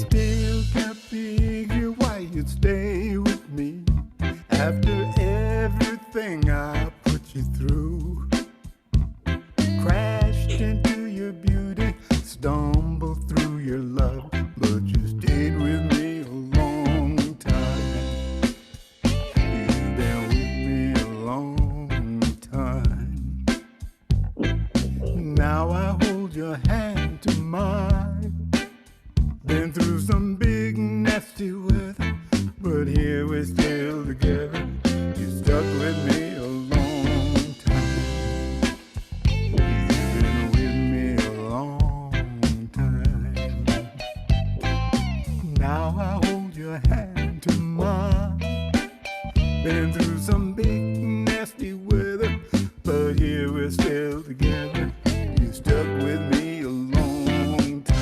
still can't figure why you'd stay with me after everything I put you through. Crashed into your beauty, stumbled through your love, but you stayed with me a long time. You've been with me a long time. Now I hold your hand to mine. Been through some big nasty weather, but here we're still together. You stuck with me a long time. You've been with me a long time. Now I hold your hand to mine. Been through some big nasty weather, but here we're still together. You stuck with me a long time.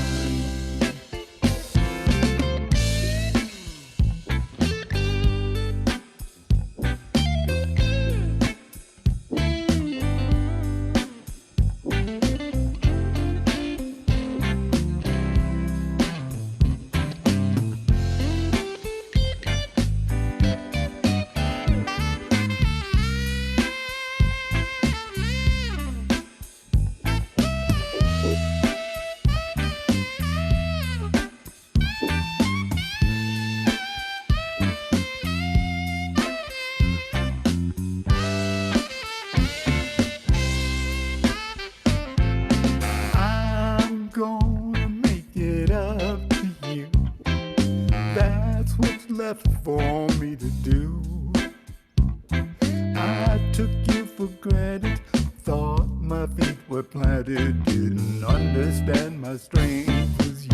I'm gonna make it up to you. That's what's left for me to do. I took you for granted, thought my feet were planted, didn't understand my strength was you.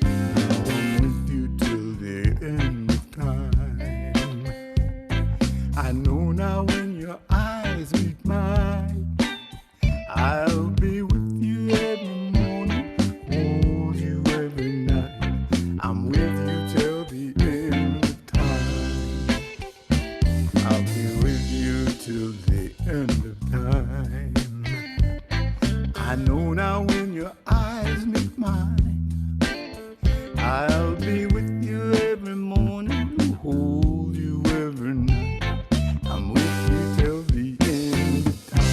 Now I'm with you till the end of time. I know now when your eyes meet mine, I'll be with you every morning, hold you every night. I'm with you till the end of time. I'll be with you till the end of time. I know now when your eyes meet mine, I'll be with you every morning, hold you every night. I'm with you till the end of time.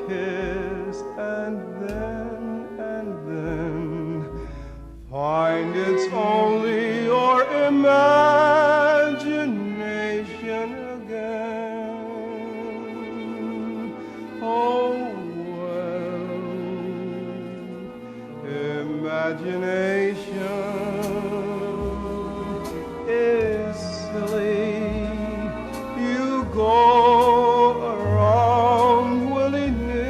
kiss and then find it's only your imagination again. Oh, well, imagination is silly. You go around willy-nilly.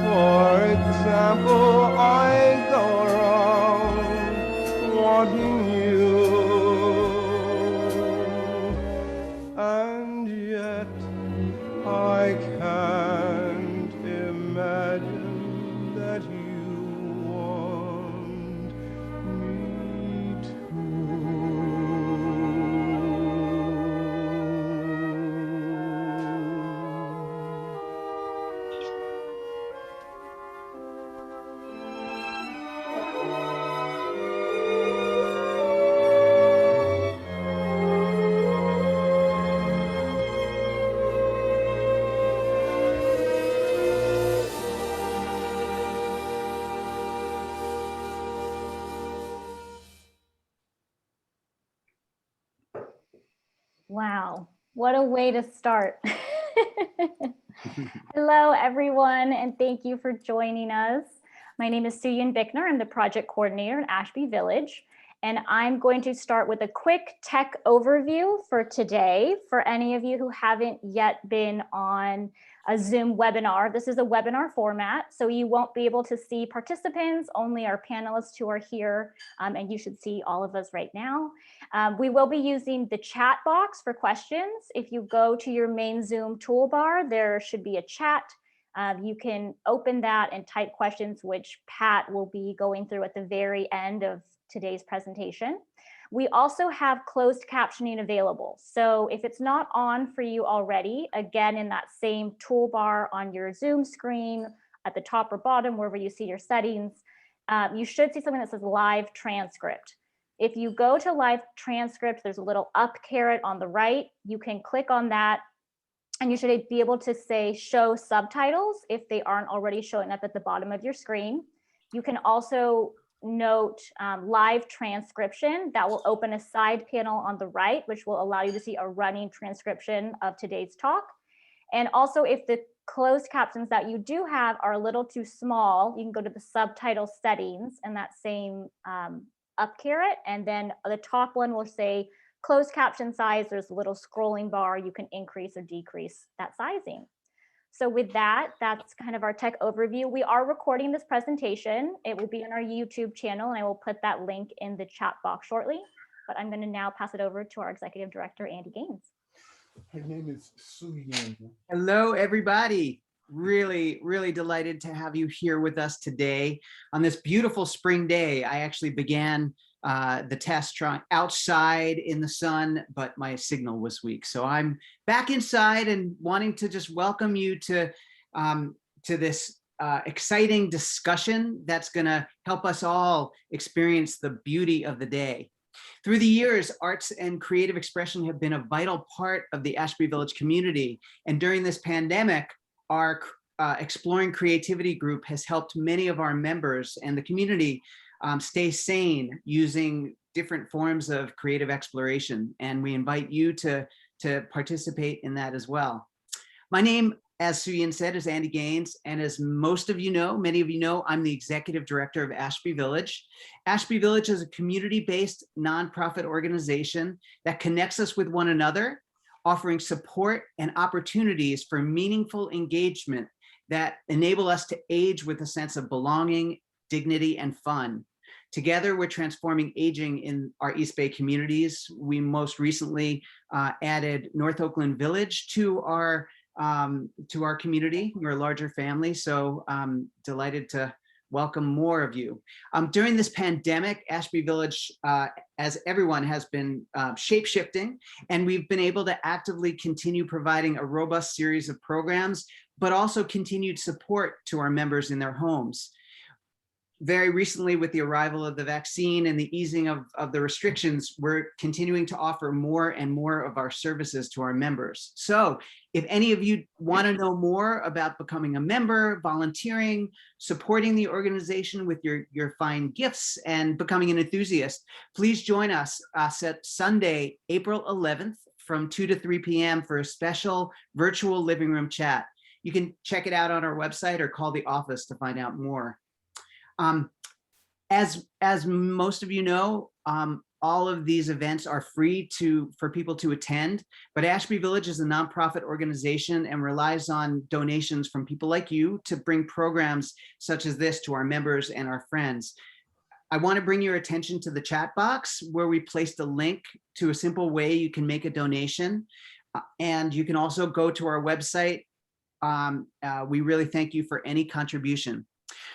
For example, I go around wanting you, and yet I can't imagine that you want me to. Wow, what a way to start. Hello, everyone, and thank you for joining us. My name is Suyin Bickner. I'm the project coordinator in Ashby Village, and I'm going to start with a quick tech overview for today. For any of you who haven't yet been on a Zoom webinar, this is a webinar format, so you won't be able to see participants, only our panelists who are here, and you should see all of us right now. We will be using the chat box for questions. If you go to your main Zoom toolbar, there should be a chat. You can open that and type questions, which Pat will be going through at the very end of today's presentation. We also have closed captioning available. So if it's not on for you already, again, in that same toolbar on your Zoom screen at the top or bottom, wherever you see your settings, you should see something that says live transcript. If you go to live transcript, there's a little up caret on the right. You can click on that and you should be able to say show subtitles if they aren't already showing up at the bottom of your screen. You can also note live transcription. That will open a side panel on the right, which will allow you to see a running transcription of today's talk. And also, if the closed captions that you do have are a little too small, you can go to the subtitle settings and that same up caret, and then the top one will say closed caption size. There's a little scrolling bar. You can increase or decrease that sizing. So with that, that's kind of our tech overview. We are recording this presentation. It will be on our YouTube channel, and I will put that link in the chat box shortly. But I'm going to now pass it over to our executive director, Andy Gaines. Her name is Suyin. Hello, everybody. Really, really delighted to have you here with us today on this beautiful spring day. I actually began the test trying outside in the sun, but my signal was weak. So I'm back inside and wanting to just welcome you to this exciting discussion that's going to help us all experience the beauty of the day. Through the years, arts and creative expression have been a vital part of the Ashby Village community. And during this pandemic, our Exploring Creativity group has helped many of our members and the community stay sane using different forms of creative exploration. And we invite you to participate in that as well. My name, as Suyin said, is Andy Gaines. And as most of you know, many of you know, I'm the executive director of Ashby Village. Ashby Village is a community-based nonprofit organization that connects us with one another, offering support and opportunities for meaningful engagement that enable us to age with a sense of belonging, dignity, and fun. Together, we're transforming aging in our East Bay communities. We most recently added North Oakland Village to our community. We're a larger family, so I'm delighted to welcome more of you. During this pandemic, Ashby Village, as everyone, has been shape-shifting, and we've been able to actively continue providing a robust series of programs, but also continued support to our members in their homes. very recently, with the arrival of the vaccine and the easing of the restrictions, we're continuing to offer more and more of our services to our members. So if any of you want to know more about becoming a member, volunteering, supporting the organization with your fine gifts, and becoming an enthusiast, please join us at Sunday, April 11th from 2 to 3 p.m. for a special virtual living room chat. You can check it out on our website or call the office to find out more. As most of you know, all of these events are free for people to attend, but Ashby Village is a nonprofit organization and relies on donations from people like you to bring programs such as this to our members and our friends. I want to bring your attention to the chat box where we placed a link to a simple way you can make a donation. And you can also go to our website. We really thank you for any contribution.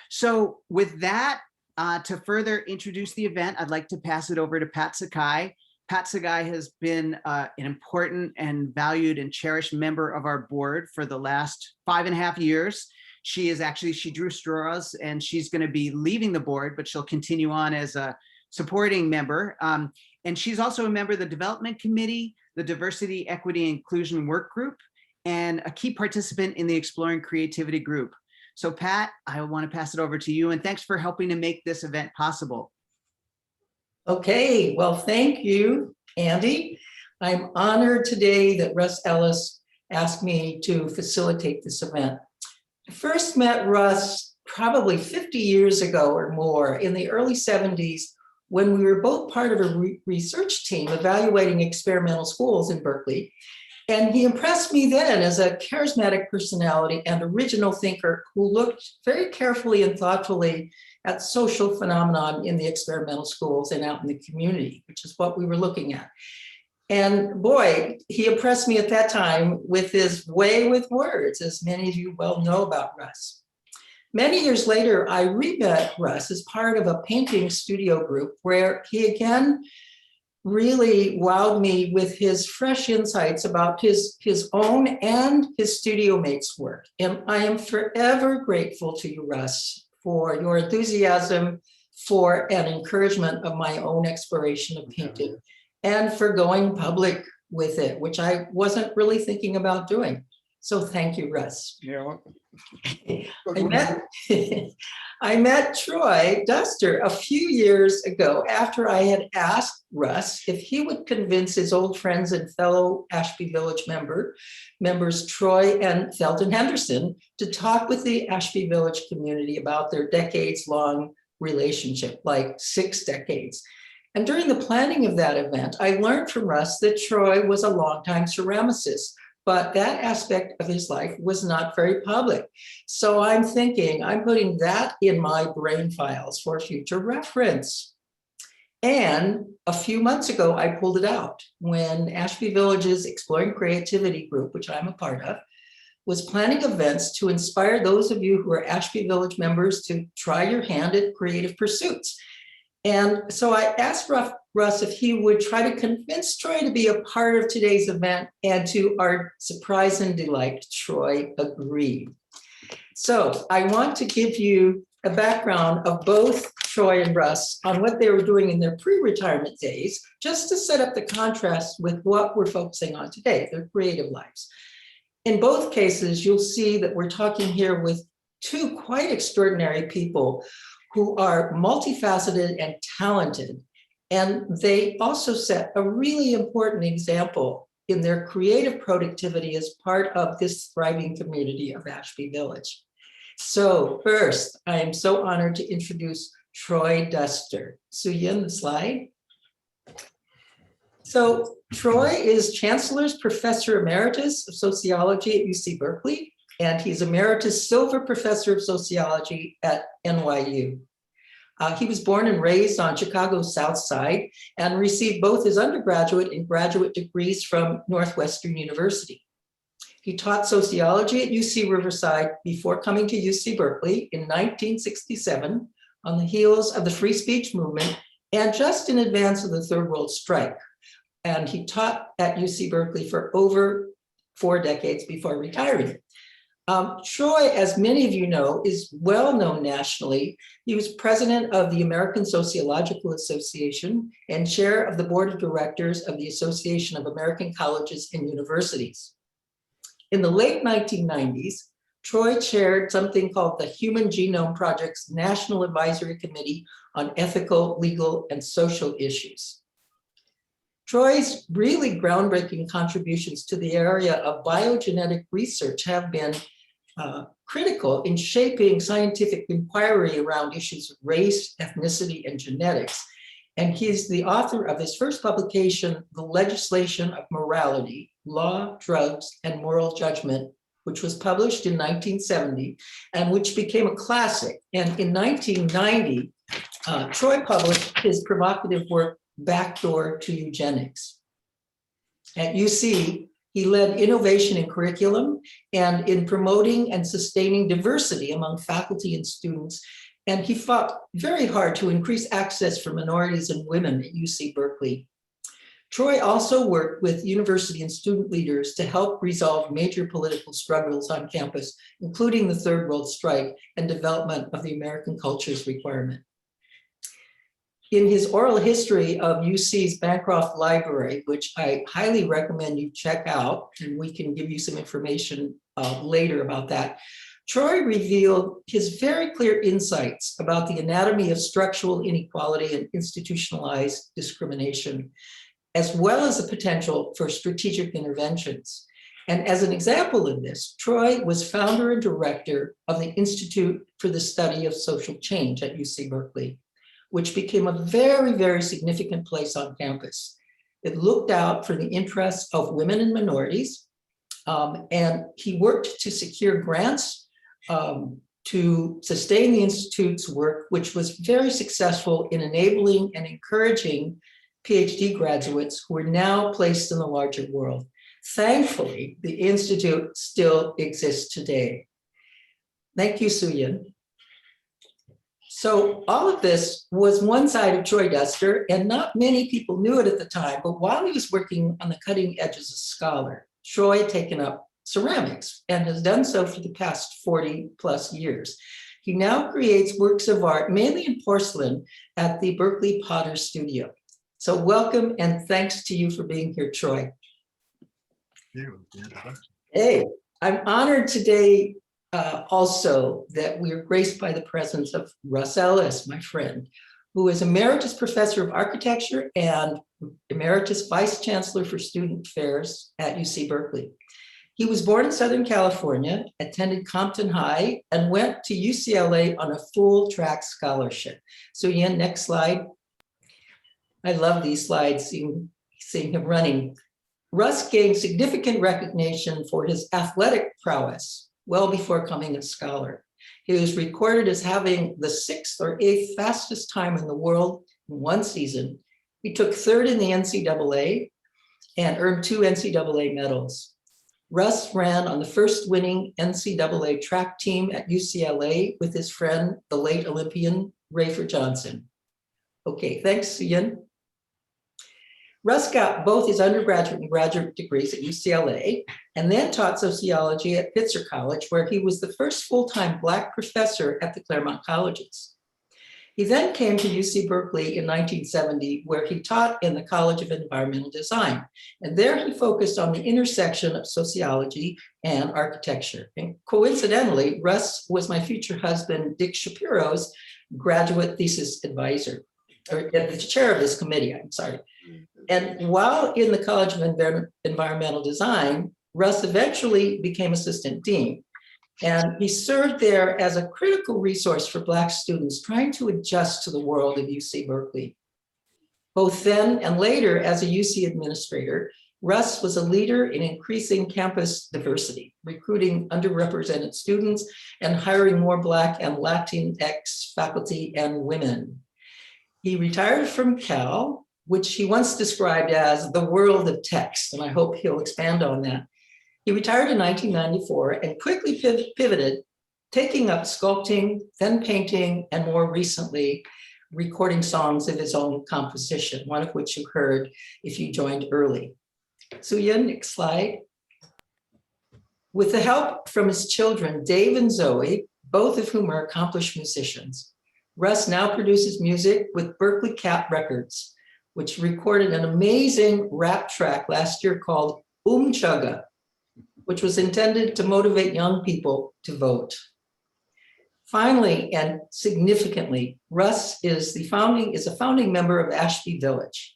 So with that, to further introduce the event, I'd like to pass it over to Pat Sagai. Pat Sagai has been an important and valued and cherished member of our board for the last 5.5 years. She drew straws, and she's going to be leaving the board, but she'll continue on as a supporting member. And she's also a member of the Development Committee, the Diversity, Equity, and Inclusion Work Group, and a key participant in the Exploring Creativity Group. So Pat, I want to pass it over to you, and thanks for helping to make this event possible. Okay, well, thank you, Andy. I'm honored today that Russ Ellis asked me to facilitate this event. I first met Russ probably 50 years ago or more in the early 70s when we were both part of a research team evaluating experimental schools in Berkeley. And he impressed me then as a charismatic personality and original thinker who looked very carefully and thoughtfully at social phenomenon in the experimental schools and out in the community, which is what we were looking at. And boy, he impressed me at that time with his way with words, as many of you well know about Russ. Many years later, I re-met Russ as part of a painting studio group where he again really wowed me with his fresh insights about his own and his studio mates' work. And I am forever grateful to you, Russ, for your enthusiasm, for an encouragement of my own exploration of painting, and for going public with it, which I wasn't really thinking about doing. So thank you, Russ. Yeah. I met Troy Duster a few years ago after I had asked Russ if he would convince his old friends and fellow Ashby Village members Troy and Felton Henderson to talk with the Ashby Village community about their decades-long relationship, like 6 decades. And during the planning of that event, I learned from Russ that Troy was a longtime ceramicist, but that aspect of his life was not very public. So I'm thinking, I'm putting that in my brain files for future reference. And a few months ago, I pulled it out when Ashby Village's Exploring Creativity group, which I'm a part of, was planning events to inspire those of you who are Ashby Village members to try your hand at creative pursuits. And so I asked Russ if he would try to convince Troy to be a part of today's event, and to our surprise and delight, Troy agreed. So I want to give you a background of both Troy and Russ on what they were doing in their pre-retirement days, just to set up the contrast with what we're focusing on today, their creative lives. In both cases, you'll see that we're talking here with 2 quite extraordinary people who are multifaceted and talented. And they also set a really important example in their creative productivity as part of this thriving community of Ashby Village. So first, I am so honored to introduce Troy Duster. Suyin, the slide. So Troy is Chancellor's Professor Emeritus of Sociology at UC Berkeley, and he's Emeritus Silver Professor of Sociology at NYU. He was born and raised on Chicago's South Side and received both his undergraduate and graduate degrees from Northwestern University. He taught sociology at UC Riverside before coming to UC Berkeley in 1967 on the heels of the free speech movement and just in advance of the Third World Strike. And he taught at UC Berkeley for over 4 decades before retiring. Troy, as many of you know, is well known nationally. He was president of the American Sociological Association and chair of the board of directors of the Association of American Colleges and Universities. In the late 1990s, Troy chaired something called the Human Genome Project's National Advisory Committee on Ethical, Legal, and Social Issues. Troy's really groundbreaking contributions to the area of biogenetic research have been critical in shaping scientific inquiry around issues of race, ethnicity, and genetics. And he's the author of his first publication, The Legislation of Morality, Law, Drugs, and Moral Judgment, which was published in 1970 and which became a classic. And in 1990, Troy published his provocative work, Backdoor to Eugenics. At UC, he led innovation in curriculum and in promoting and sustaining diversity among faculty and students. And he fought very hard to increase access for minorities and women at UC Berkeley. Troy also worked with university and student leaders to help resolve major political struggles on campus, including the Third World Strike and development of the American Cultures Requirement. In his oral history of UC's Bancroft Library, which I highly recommend you check out, and we can give you some information later about that, Troy revealed his very clear insights about the anatomy of structural inequality and institutionalized discrimination, as well as the potential for strategic interventions. And as an example of this, Troy was founder and director of the Institute for the Study of Social Change at UC Berkeley, which became a very, very significant place on campus. It looked out for the interests of women and minorities, and he worked to secure grants to sustain the Institute's work, which was very successful in enabling and encouraging PhD graduates who are now placed in the larger world. Thankfully, the Institute still exists today. Thank you, Suyin. So all of this was one side of Troy Duster, and not many people knew it at the time, but while he was working on the cutting edge as a scholar, Troy had taken up ceramics and has done so for the past 40 plus years. He now creates works of art, mainly in porcelain, at the Berkeley Potter Studio. So welcome and thanks to you for being here, Troy. Hey, I'm honored today also that we are graced by the presence of Russ Ellis, my friend, who is Emeritus Professor of Architecture and Emeritus Vice Chancellor for Student Affairs at UC Berkeley. He was born in Southern California, attended Compton High, and went to UCLA on a full track scholarship. So Ian, next slide. I love these slides, seeing him running. Russ gained significant recognition for his athletic prowess well before becoming a scholar. He was recorded as having the 6th or 8th fastest time in the world in one season. He took 3rd in the NCAA and earned 2 NCAA medals. Russ ran on the first winning NCAA track team at UCLA with his friend, the late Olympian Rafer Johnson. Okay, thanks, Ian. Russ got both his undergraduate and graduate degrees at UCLA and then taught sociology at Pitzer College, where he was the first full-time Black professor at the Claremont colleges. He then came to UC Berkeley in 1970, where he taught in the College of Environmental Design. And there he focused on the intersection of sociology and architecture. And coincidentally, Russ was my future husband, Dick Shapiro's graduate thesis advisor, or the chair of this committee, I'm sorry. And while in the College of Environmental Design, Russ eventually became assistant dean. And he served there as a critical resource for Black students trying to adjust to the world of UC Berkeley. Both then and later as a UC administrator, Russ was a leader in increasing campus diversity, recruiting underrepresented students and hiring more Black and Latinx faculty and women. He retired from Cal, which he once described as the world of text, and I hope he'll expand on that. He retired in 1994 and quickly pivoted, taking up sculpting, then painting, and more recently, recording songs of his own composition, one of which you heard if you joined early. So Ian, next slide. With the help from his children, Dave and Zoe, both of whom are accomplished musicians, Russ now produces music with Berkeley Cat Records, which recorded an amazing rap track last year called Chugga, which was intended to motivate young people to vote. Finally, and significantly, Russ is a founding member of Ashby Village.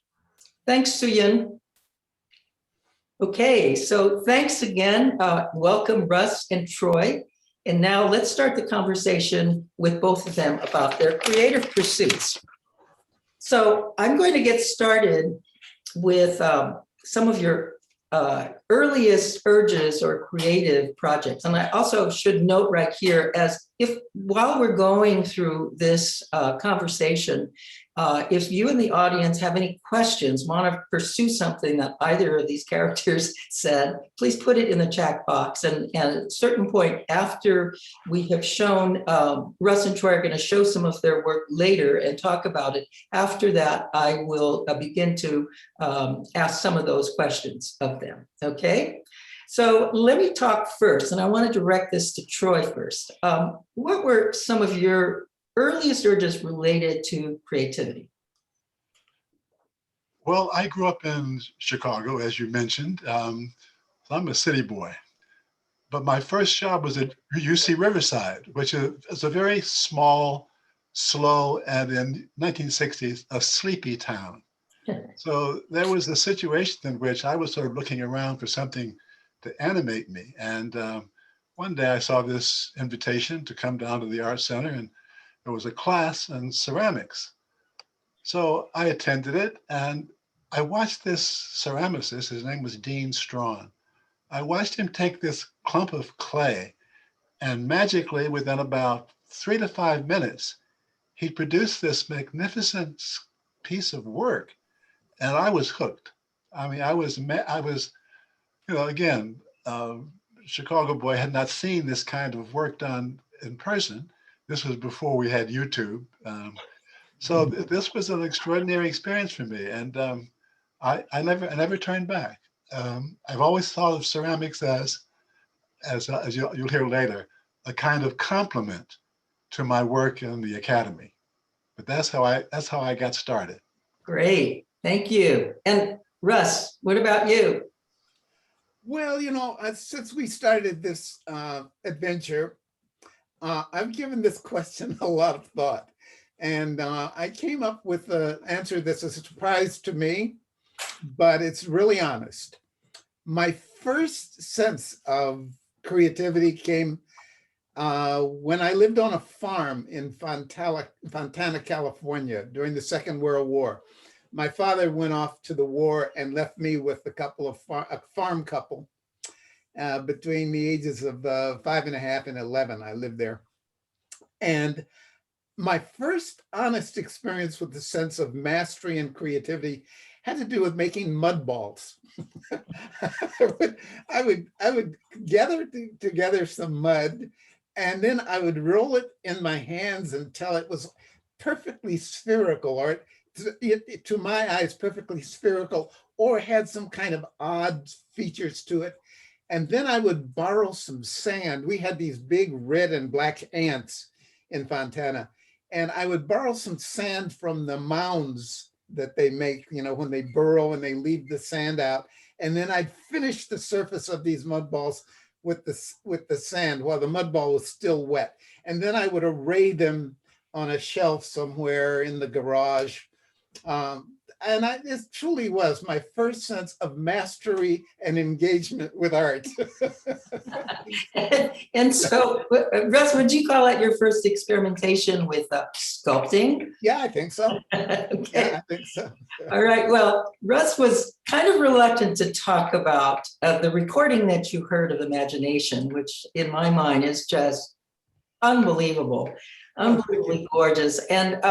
Thanks, Suyin. Okay, so thanks again. Welcome, Russ and Troy. And now let's start the conversation with both of them about their creative pursuits. So I'm going to get started with some of your earliest urges or creative projects. And I also should note right here, as if while we're going through this conversation, if you in the audience have any questions, want to pursue something that either of these characters said, please put it in the chat box. And at a certain point after we have shown, Russ and Troy are going to show some of their work later and talk about it. After that, I will begin to ask some of those questions of them, okay? So let me talk first, and I want to direct this to Troy first. What were some of your earliest urges related to creativity? Well, I grew up in Chicago, as you mentioned. So I'm a city boy. But my first job was at UC Riverside, which is a very small, slow, and in 1960s, a sleepy town. So there was a situation in which I was sort of looking around for something to animate me. And one day I saw this invitation to come down to the Art Center, and there was a class in ceramics. So I attended it, and I watched this ceramicist, his name was Dean Strawn. I watched him take this clump of clay, and magically within about 3 to 5 minutes, he produced this magnificent piece of work, and I was hooked. I mean, I was, you know, again, Chicago boy, had not seen this kind of work done in person. This was before we had YouTube. So this was an extraordinary experience for me. And I never turned back. I've always thought of ceramics as you'll hear later, a kind of complement to my work in the academy. But that's how I got started. Great, thank you. And Russ, what about you? Well, you know, since we started this adventure, I've given this question a lot of thought, and I came up with an answer that's a surprise to me, but it's really honest. My first sense of creativity came when I lived on a farm in Fontana, California during the Second World War. My father went off to the war and left me with a farm couple. Between the ages of 5.5 and 11, I lived there. And my first honest experience with the sense of mastery and creativity had to do with making mud balls. I would gather together some mud, and then I would roll it in my hands until it was perfectly spherical, or to my eyes, perfectly spherical, or had some kind of odd features to it. And then I would borrow some sand. We had these big red and black ants in Fontana. And I would borrow some sand from the mounds that they make, you know, when they burrow and they leave the sand out. And then I'd finish the surface of these mud balls with the sand while the mud ball was still wet. And then I would array them on a shelf somewhere in the garage. And it truly was my first sense of mastery and engagement with art. And so, Russ, would you call that your first experimentation with sculpting? Yeah, I think so. Okay. Yeah, I think so. All right. Well, Russ was kind of reluctant to talk about the recording that you heard of Imagination, which in my mind is just unbelievable, unbelievably gorgeous. And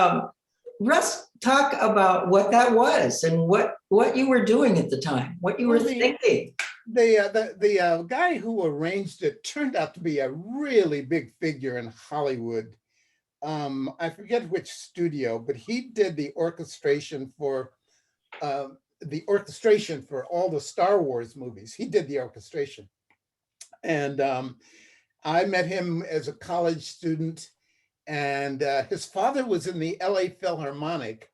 Russ, talk about what that was and what you were doing at the time, what you were thinking. The guy who arranged it turned out to be a really big figure in Hollywood. I forget which studio, but he did the orchestration for all the Star Wars movies. He did the orchestration. And I met him as a college student, and his father was in the LA Philharmonic.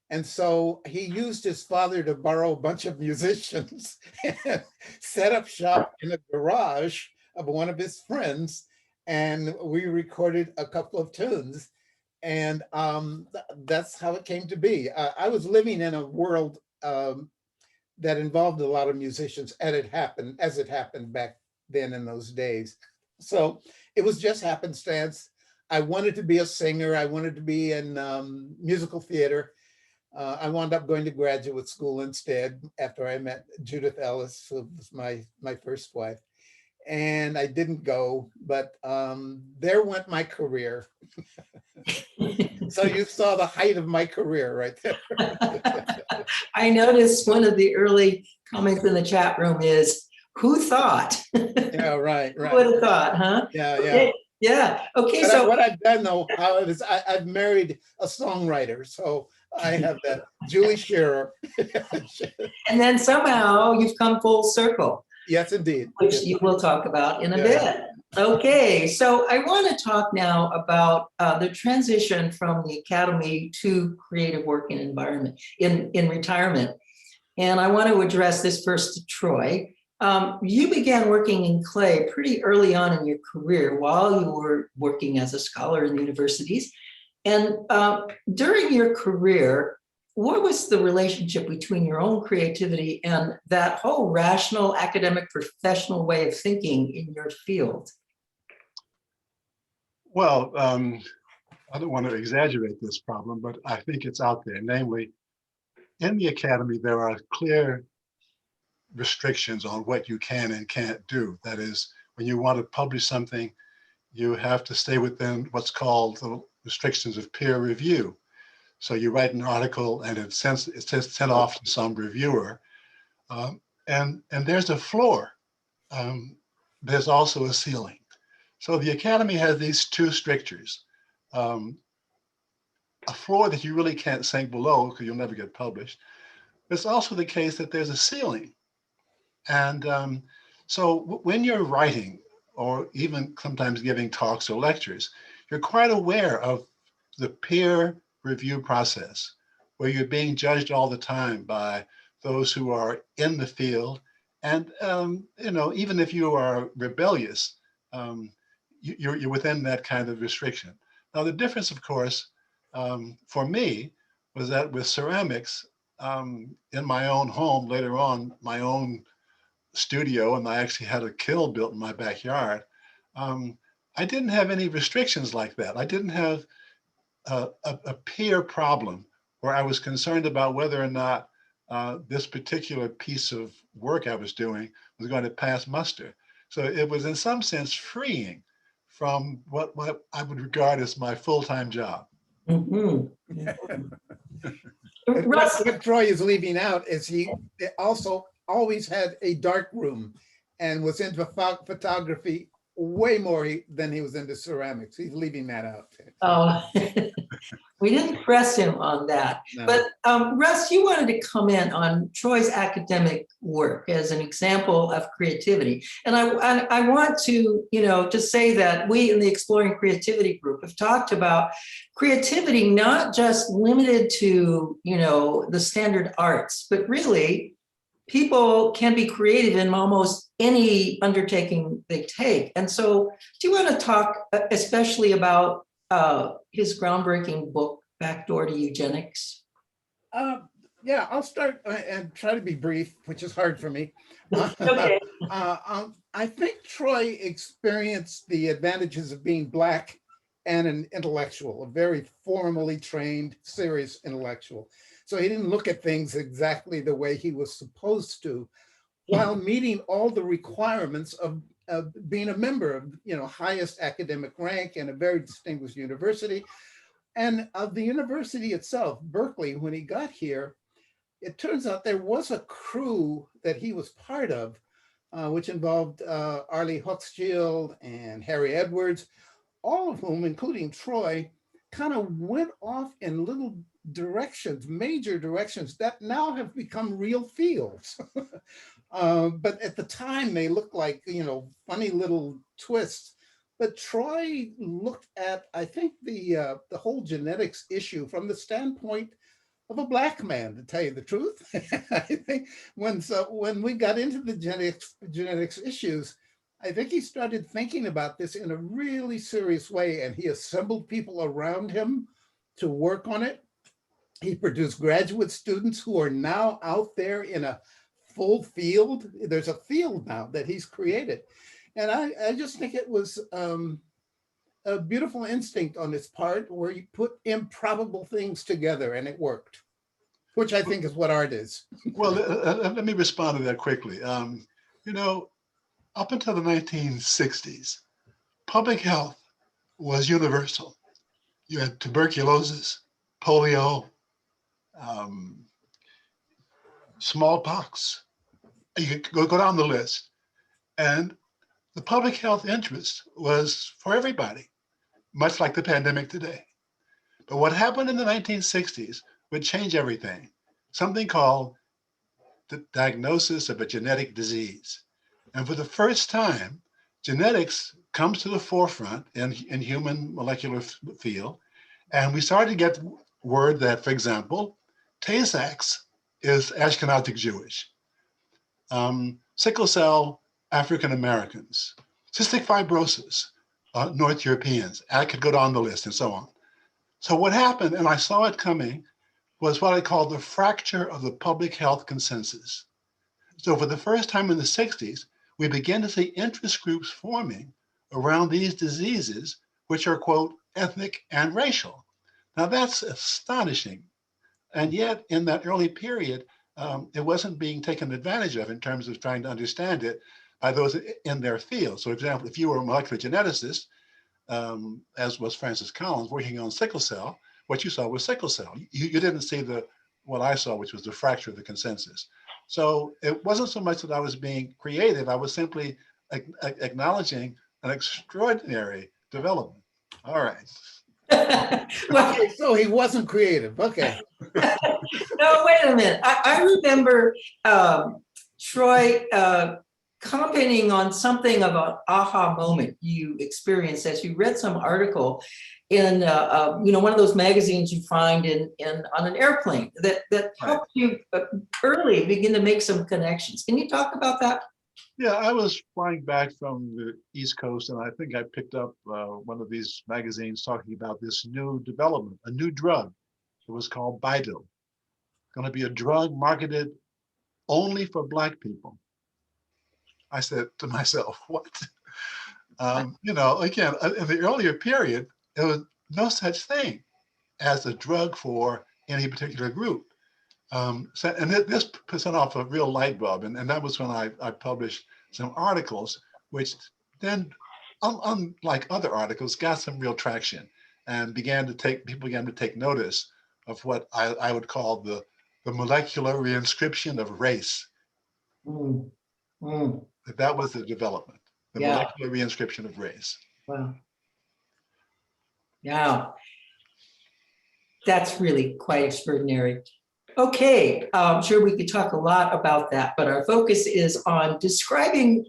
And so he used his father to borrow a bunch of musicians and set up shop in a garage of one of his friends. And we recorded a couple of tunes. And that's how it came to be. I was living in a world that involved a lot of musicians as it happened back then in those days. So it was just happenstance. I wanted to be a singer. I wanted to be in musical theater. I wound up going to graduate school instead after I met Judith Ellis, who was my first wife. And I didn't go, but there went my career. So you saw the height of my career right there. I noticed one of the early comments in the chat room is, who thought? Yeah, right. Who would have thought, huh? Yeah. Okay. Yeah. Okay. But So what I've done though, I've married a songwriter, so I have that, Julie Shearer. and then somehow you've come full circle, Yes, indeed. which Yes. you will talk about in a Yeah. bit. Okay, so I want to talk now about the transition from the academy to creative work in environment in retirement. And I want to address this first to Troy. You began working in clay pretty early on in your career while you were working as a scholar in universities. And during your career, what was the relationship between your own creativity and that whole rational, academic, professional way of thinking in your field? Well, I don't want to exaggerate this problem, but I think it's out there. Namely, in the academy, there are clear restrictions on what you can and can't do. That is, when you want to publish something, you have to stay within what's called the restrictions of peer review. So you write an article and it's sent off to some reviewer, and there's a floor. There's also a ceiling. So the academy has these two strictures. A floor that you really can't sink below because you'll never get published. It's also the case that there's a ceiling. And so when you're writing, or even sometimes giving talks or lectures, you're quite aware of the peer review process, where you're being judged all the time by those who are in the field. And even if you are rebellious, you're within that kind of restriction. Now, the difference, of course, for me, was that with ceramics, in my own home, later on, my own studio, and I actually had a kiln built in my backyard, I didn't have any restrictions like that. I didn't have a peer problem where I was concerned about whether or not this particular piece of work I was doing was going to pass muster. So it was in some sense freeing from what I would regard as my full-time job. Mm-hmm. What Troy is leaving out is he also always had a dark room and was into photography way more than he was into ceramics. He's leaving that out. Oh, we didn't press him on that. No. But Russ, you wanted to comment on Troy's academic work as an example of creativity. And I want to, to say that we in the Exploring Creativity group have talked about creativity not just limited to, the standard arts, but really people can be creative in almost any undertaking they take. And so do you want to talk especially about his groundbreaking book, Backdoor to Eugenics? Yeah, I'll start and try to be brief, which is hard for me. Okay. I think Troy experienced the advantages of being Black and an intellectual, a very formally trained, serious intellectual. So he didn't look at things exactly the way he was supposed to, while meeting all the requirements of being a member of, highest academic rank in a very distinguished university. And of the university itself, Berkeley, when he got here, it turns out there was a crew that he was part of, which involved Arlie Hochschild and Harry Edwards, all of whom, including Troy, kind of went off in little directions, major directions that now have become real fields. But at the time, they looked like, funny little twists. But Troy looked at, I think, the whole genetics issue from the standpoint of a Black man, to tell you the truth. I think when we got into the genetics issues, I think he started thinking about this in a really serious way, and he assembled people around him to work on it. He produced graduate students who are now out there in a full field. There's a field now that he's created. And I just think it was a beautiful instinct on his part where you put improbable things together and it worked, which I think is what art is. Well, let me respond to that quickly. Up until the 1960s, public health was universal. You had tuberculosis, polio, smallpox. You could go down the list. And the public health interest was for everybody, much like the pandemic today. But what happened in the 1960s would change everything. Something called the diagnosis of a genetic disease. And for the first time, genetics comes to the forefront in human molecular field. And we started to get word that, for example, Tay-Sachs is Ashkenazic Jewish. Sickle cell, African Americans. Cystic fibrosis, North Europeans. I could go down the list and so on. So what happened, and I saw it coming, was what I call the fracture of the public health consensus. So for the first time in the 60s, we began to see interest groups forming around these diseases, which are, quote, ethnic and racial. Now that's astonishing. And yet in that early period, it wasn't being taken advantage of in terms of trying to understand it by those in their field. So for example, if you were a molecular geneticist, as was Francis Collins, working on sickle cell, what you saw was sickle cell. You didn't see what I saw, which was the fracture of the consensus. So it wasn't so much that I was being creative, I was simply acknowledging an extraordinary development. All right. Well, Okay, so he wasn't creative. Okay. no, wait a minute. I remember Troy commenting on something of an aha moment you experienced as you read some article in one of those magazines you find on an airplane that helped you early begin to make some connections. Can you talk about that? Yeah, I was flying back from the East Coast, and I think I picked up one of these magazines talking about this new development, a new drug. It was called Bidil. Going to be a drug marketed only for Black people. I said to myself, what? Again, in the earlier period, there was no such thing as a drug for any particular group. This set off a real light bulb, and that was when I published some articles, which then, unlike other articles, got some real traction and people began to take notice of what I would call the molecular reinscription of race. That was the development, the molecular reinscription of race. Wow. Yeah. That's really quite extraordinary. Okay, I'm sure we could talk a lot about that, but our focus is on describing,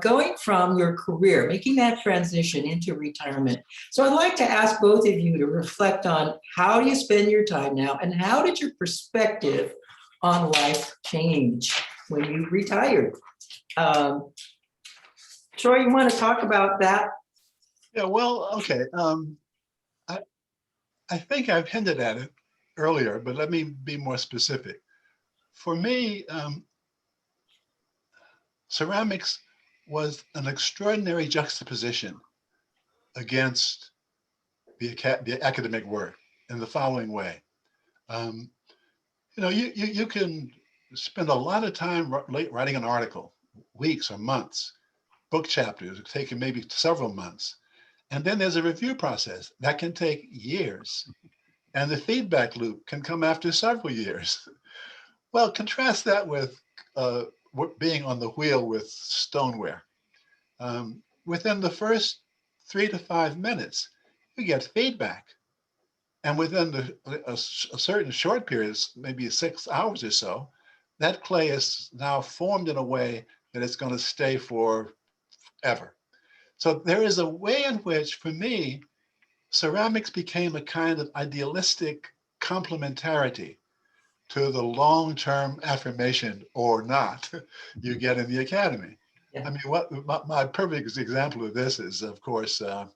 going from your career, making that transition into retirement. So I'd like to ask both of you to reflect on how do you spend your time now and how did your perspective on life change when you retired? Troy, you want to talk about that? Yeah, well, okay. I think I've hinted at it earlier, but let me be more specific. For me, ceramics was an extraordinary juxtaposition against the academic work in the following way. You can spend a lot of time writing an article, weeks or months, book chapters, taking maybe several months. And then there's a review process that can take years. And the feedback loop can come after several years. Well, contrast that with being on the wheel with stoneware. Within the first 3 to 5 minutes, you get feedback. And within a certain short period, maybe 6 hours or so, that clay is now formed in a way that it's going to stay forever. So there is a way in which, for me, ceramics became a kind of idealistic complementarity to the long-term affirmation or not you get in the academy. Yeah. I mean, what my perfect example of this is, of course, a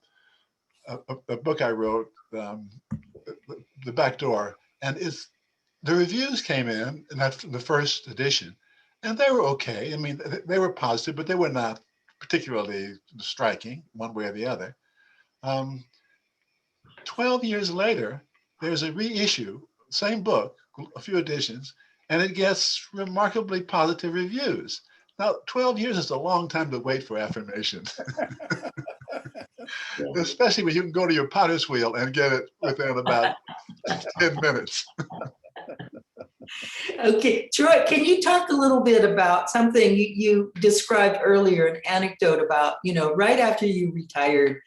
book I wrote, The Back Door, and the reviews came in, and that's the first edition, and they were okay. I mean, they were positive, but they were not particularly striking one way or the other. 12 years later, there's a reissue, same book, a few editions, and it gets remarkably positive reviews. Now, 12 years is a long time to wait for affirmation, especially when you can go to your potter's wheel and get it within about 10 minutes. Okay, Troy, can you talk a little bit about something you described earlier, an anecdote about, right after you retired,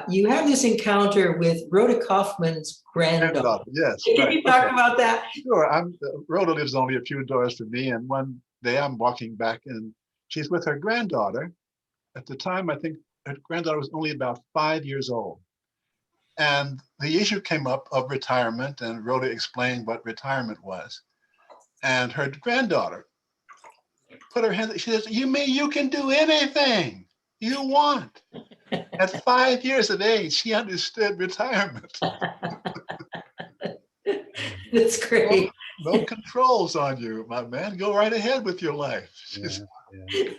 you had this encounter with Rhoda Kaufman's granddaughter. Yes. Can right. you talk Okay. about that? Sure. Rhoda lives only a few doors from me, and one day I'm walking back, and she's with her granddaughter. At the time, I think her granddaughter was only about 5 years old. And the issue came up of retirement, and Rhoda explained what retirement was. And her granddaughter put her hand, she says, "You mean you can do anything you want?" At 5 years of age, she understood retirement. That's great. No controls on you, my man. Go right ahead with your life. Yeah.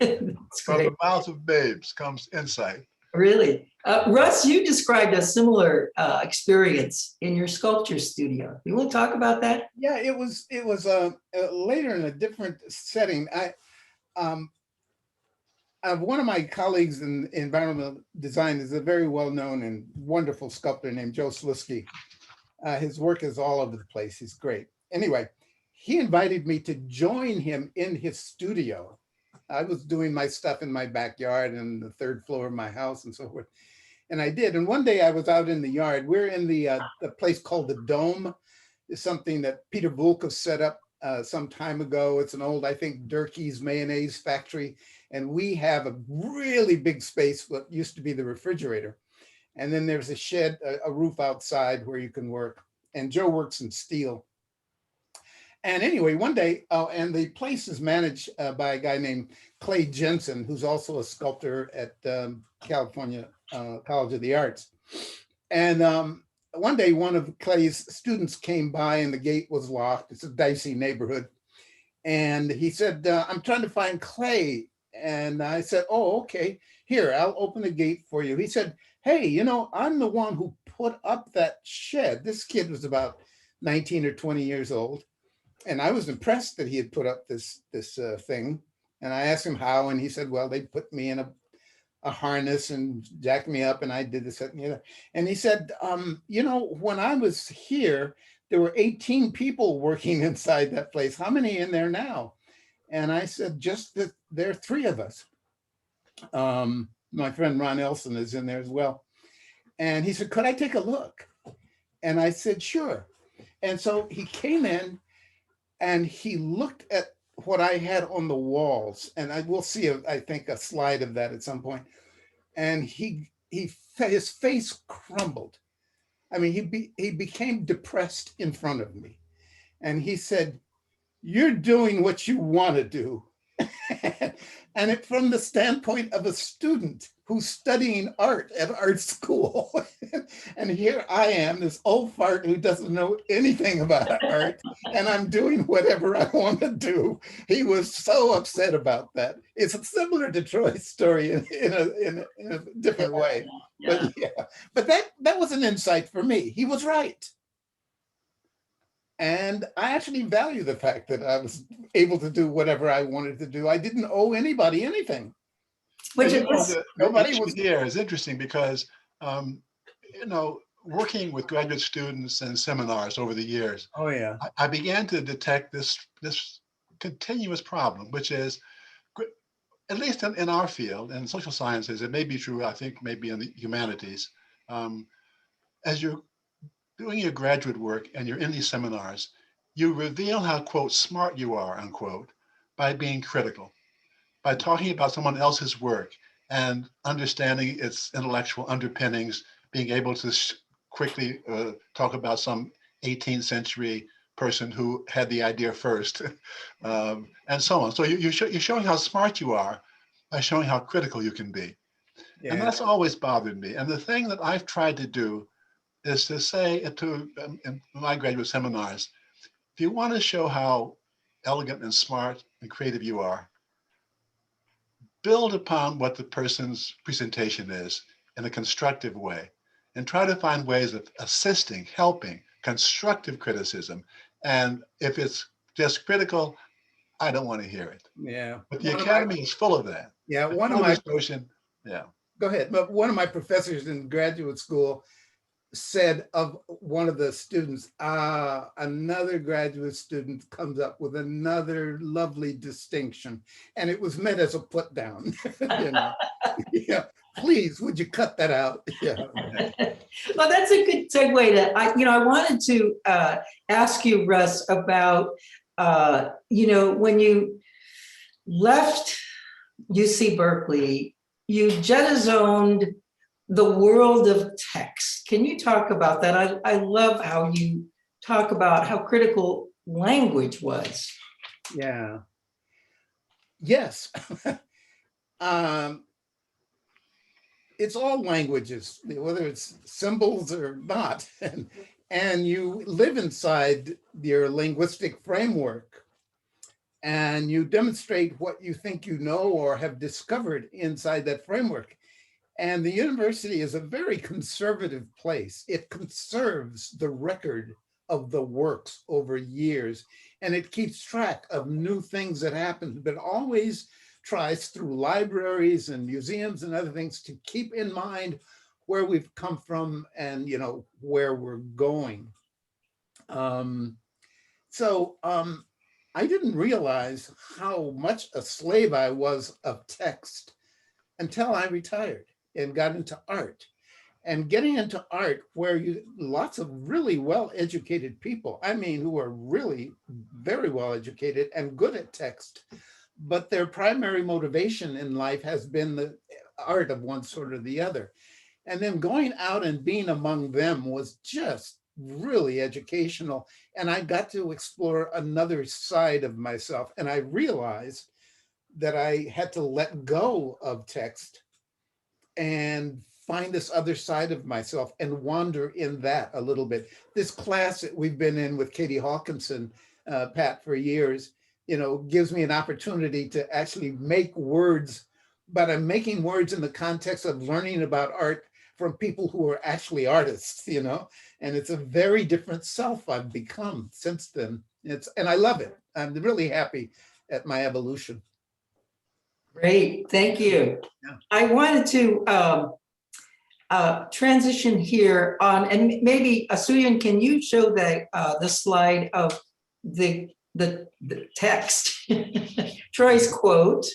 That's From great. the mouth of babes comes insight. Really. Russ, you described a similar experience in your sculpture studio. You want to talk about that? Yeah, it was later in a different setting. One of my colleagues in environmental design is a very well-known and wonderful sculptor named Joe Slusky. His work is all over the place. He's great. Anyway, he invited me to join him in his studio. I was doing my stuff in my backyard and the third floor of my house and so forth. And I did. And one day I was out in the yard. We're in the place called the Dome. It's something that Peter Vulko set up some time ago. It's an old, I think, Durkee's mayonnaise factory. And we have a really big space, what used to be the refrigerator. And then there's a shed, a roof outside where you can work. And Joe works in steel. And anyway, one day, and the place is managed by a guy named Clay Jensen, who's also a sculptor at California College of the Arts. And one day, one of Clay's students came by and the gate was locked. It's a dicey neighborhood. And he said, "I'm trying to find Clay." And I said, "Oh, okay. Here, I'll open the gate for you." He said, "Hey, I'm the one who put up that shed." This kid was about 19 or 20 years old. And I was impressed that he had put up this thing. And I asked him how, and he said, "Well, they put me in a harness and jacked me up, and I did this, that, and the other." And he said, "When I was here, there were 18 people working inside that place. How many in there now?" And I said, "Just that there are 3 of us." My friend Ron Elson is in there as well. And he said, "Could I take a look?" And I said, "Sure." And so he came in and he looked at what I had on the walls. And I will see, I think, a slide of that at some point. And his face crumbled. I mean, he became depressed in front of me. And he said, "You're doing what you want to do." And from the standpoint of a student who's studying art at art school. And here I am, this old fart who doesn't know anything about art, and I'm doing whatever I want to do. He was so upset about that. It's similar to Troy's story in a different way. Yeah. But that was an insight for me. He was right. And I actually value the fact that I was able to do whatever I wanted to do. I didn't owe anybody anything. Which Nobody was here is interesting because, working with graduate students and seminars over the years, Oh yeah. I began to detect this continuous problem, which is, at least in our field, in social sciences, it may be true, I think maybe in the humanities, as you're doing your graduate work and you're in these seminars, you reveal how, quote, smart you are, unquote, by being critical, by talking about someone else's work and understanding its intellectual underpinnings, being able to quickly talk about some 18th century person who had the idea first, and so on. So you're showing how smart you are by showing how critical you can be. Yeah. And that's always bothered me. And the thing that I've tried to do is to say to in my graduate seminars, if you want to show how elegant and smart and creative you are, build upon what the person's presentation is in a constructive way and try to find ways of assisting, helping, constructive criticism. And if it's just critical, I don't want to hear it. Yeah. But the Academy is full of that. Yeah. It's One of full my this notion, yeah. Go ahead. But one of my professors in graduate school said of one of the students, another graduate student comes up with another lovely distinction. And it was meant as a put down. You know? Yeah. Please, would you cut that out? Yeah. Well, that's a good segue to, I wanted to ask you, Russ, about, when you left UC Berkeley, you jettisoned the world of text. Can you talk about that? I love how you talk about how critical language was. Yeah. Yes. It's all languages, whether it's symbols or not. And you live inside your linguistic framework and you demonstrate what you think you know or have discovered inside that framework. And the university is a very conservative place. It conserves the record of the works over years, and it keeps track of new things that happen, but always tries through libraries and museums and other things to keep in mind where we've come from and where we're going. I didn't realize how much a slave I was of text until I retired and got into art. And getting into art where lots of really well-educated people, who are really very well-educated and good at text, but their primary motivation in life has been the art of one sort or the other. And then going out and being among them was just really educational. And I got to explore another side of myself. And I realized that I had to let go of text and find this other side of myself and wander in that a little bit. This class that we've been in with Katie Hawkinson, Pat, for years, gives me an opportunity to actually make words, but I'm making words in the context of learning about art from people who are actually artists, and it's a very different self I've become since then. And I love it. I'm really happy at my evolution. Great, thank you. Yeah. I wanted to transition here on, and maybe Suyan, can you show the slide of the text, Troy's quote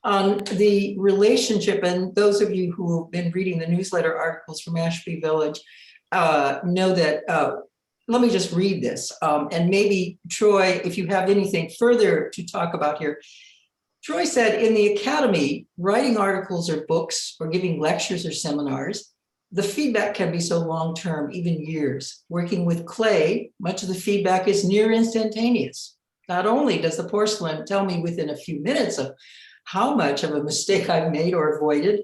on the relationship, and those of you who have been reading the newsletter articles from Ashby Village know that, let me just read this, and maybe Troy, if you have anything further to talk about here. Troy said, in the academy, writing articles or books or giving lectures or seminars, the feedback can be so long-term, even years. Working with clay, much of the feedback is near instantaneous. Not only does the porcelain tell me within a few minutes of how much of a mistake I've made or avoided,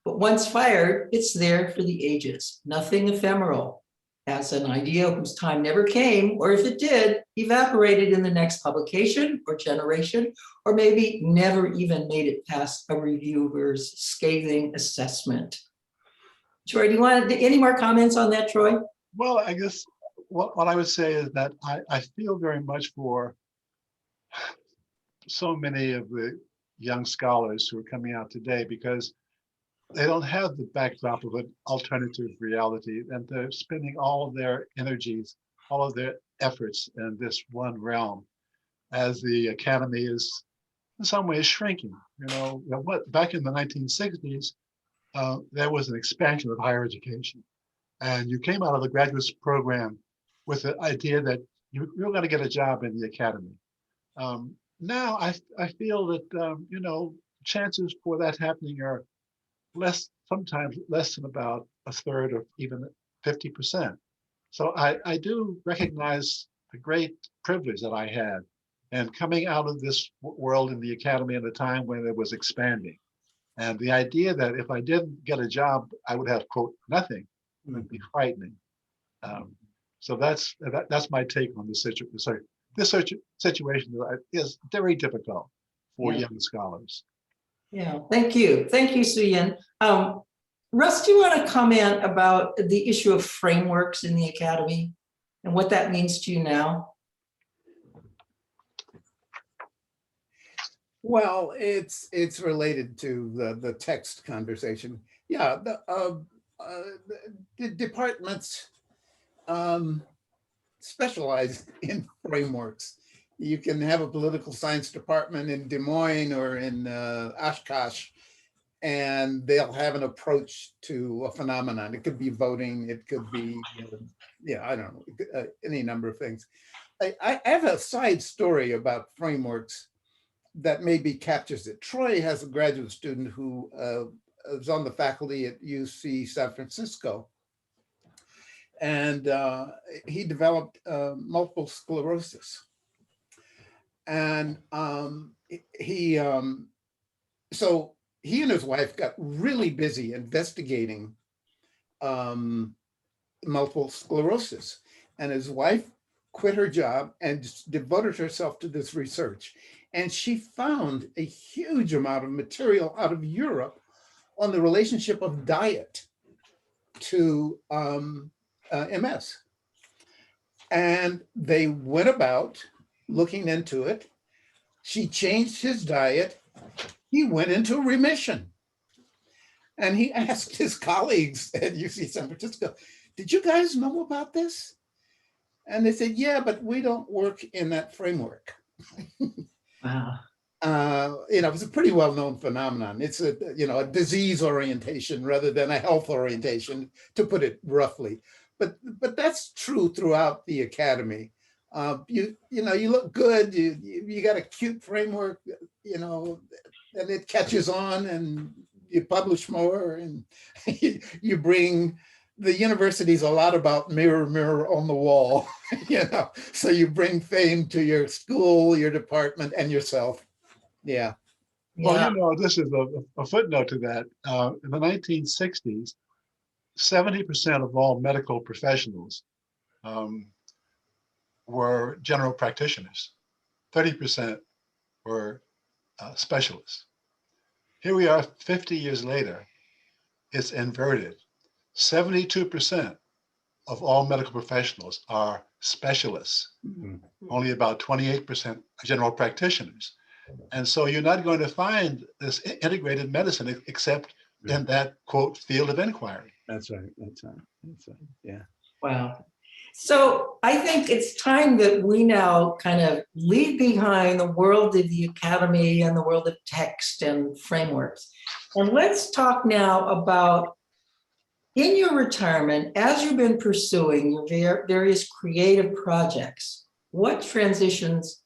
but once fired, it's there for the ages. Nothing ephemeral, as an idea whose time never came, or if it did, evaporated in the next publication or generation, or maybe never even made it past a reviewer's scathing assessment. Troy, do you want any more comments on that, Troy? Well, I guess what I would say is that I feel very much for so many of the young scholars who are coming out today, because they don't have the backdrop of an alternative reality, and they're spending all of their energies, all of their efforts in this one realm, as the academy is in some ways shrinking. Back in the 1960s, there was an expansion of higher education, and you came out of the graduate program with the idea that you're going to get a job in the academy. Now I feel that, you know, chances for that happening are sometimes less than about a third or even 50%. So I do recognize the great privilege that I had and coming out of this world in the academy at a time when it was expanding. And the idea that if I didn't get a job, I would have, quote, nothing, would be frightening. So that's my take on this situation. So this situation is very difficult for young scholars. Yeah, thank you. Thank you, Suyin. Russ, do you want to comment about the issue of frameworks in the academy and what that means to you now? Well, it's related to the text conversation. Yeah, the departments specialize in frameworks. You can have a political science department in Des Moines or in Oshkosh, and they'll have an approach to a phenomenon. It could be voting, it could be, I don't know, any number of things. I have a side story about frameworks that maybe captures it. Troy has a graduate student who was on the faculty at UC San Francisco, and he developed multiple sclerosis. And so he and his wife got really busy investigating multiple sclerosis, and his wife quit her job and devoted herself to this research. And she found a huge amount of material out of Europe on the relationship of diet to MS. And they went about looking into it. She changed his diet. He went into remission. And he asked his colleagues at UC San Francisco, did you guys know about this? And they said, yeah, but we don't work in that framework. Wow. It was a pretty well-known phenomenon. It's a disease orientation rather than a health orientation, to put it roughly. But that's true throughout the academy. You look good. You got a cute framework. And it catches on, and you publish more, and you bring. The university's a lot about mirror, mirror on the wall, so you bring fame to your school, your department, and yourself. Yeah. Well, this is a footnote to that. In the 1960s, 70% of all medical professionals were general practitioners. 30% were specialists. Here we are 50 years later, it's inverted. 72% of all medical professionals are specialists. Mm-hmm. Only about 28% are general practitioners. And so you're not going to find this integrated medicine except in that, quote, field of inquiry. That's right. Yeah. Wow. So I think it's time that we now kind of leave behind the world of the academy and the world of text and frameworks. And let's talk now about, in your retirement, as you've been pursuing your various creative projects, what transitions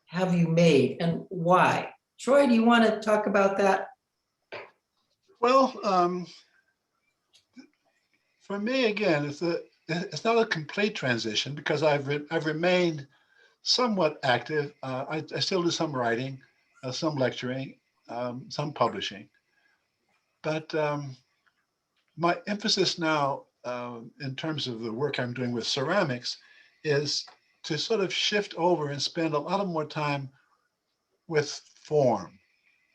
have you made and why? Troy, do you want to talk about that? Well, for me, again, it's not a complete transition because I've remained somewhat active. I still do some writing, some lecturing, some publishing, but my emphasis now, in terms of the work I'm doing with ceramics, is to sort of shift over and spend a lot more time with form.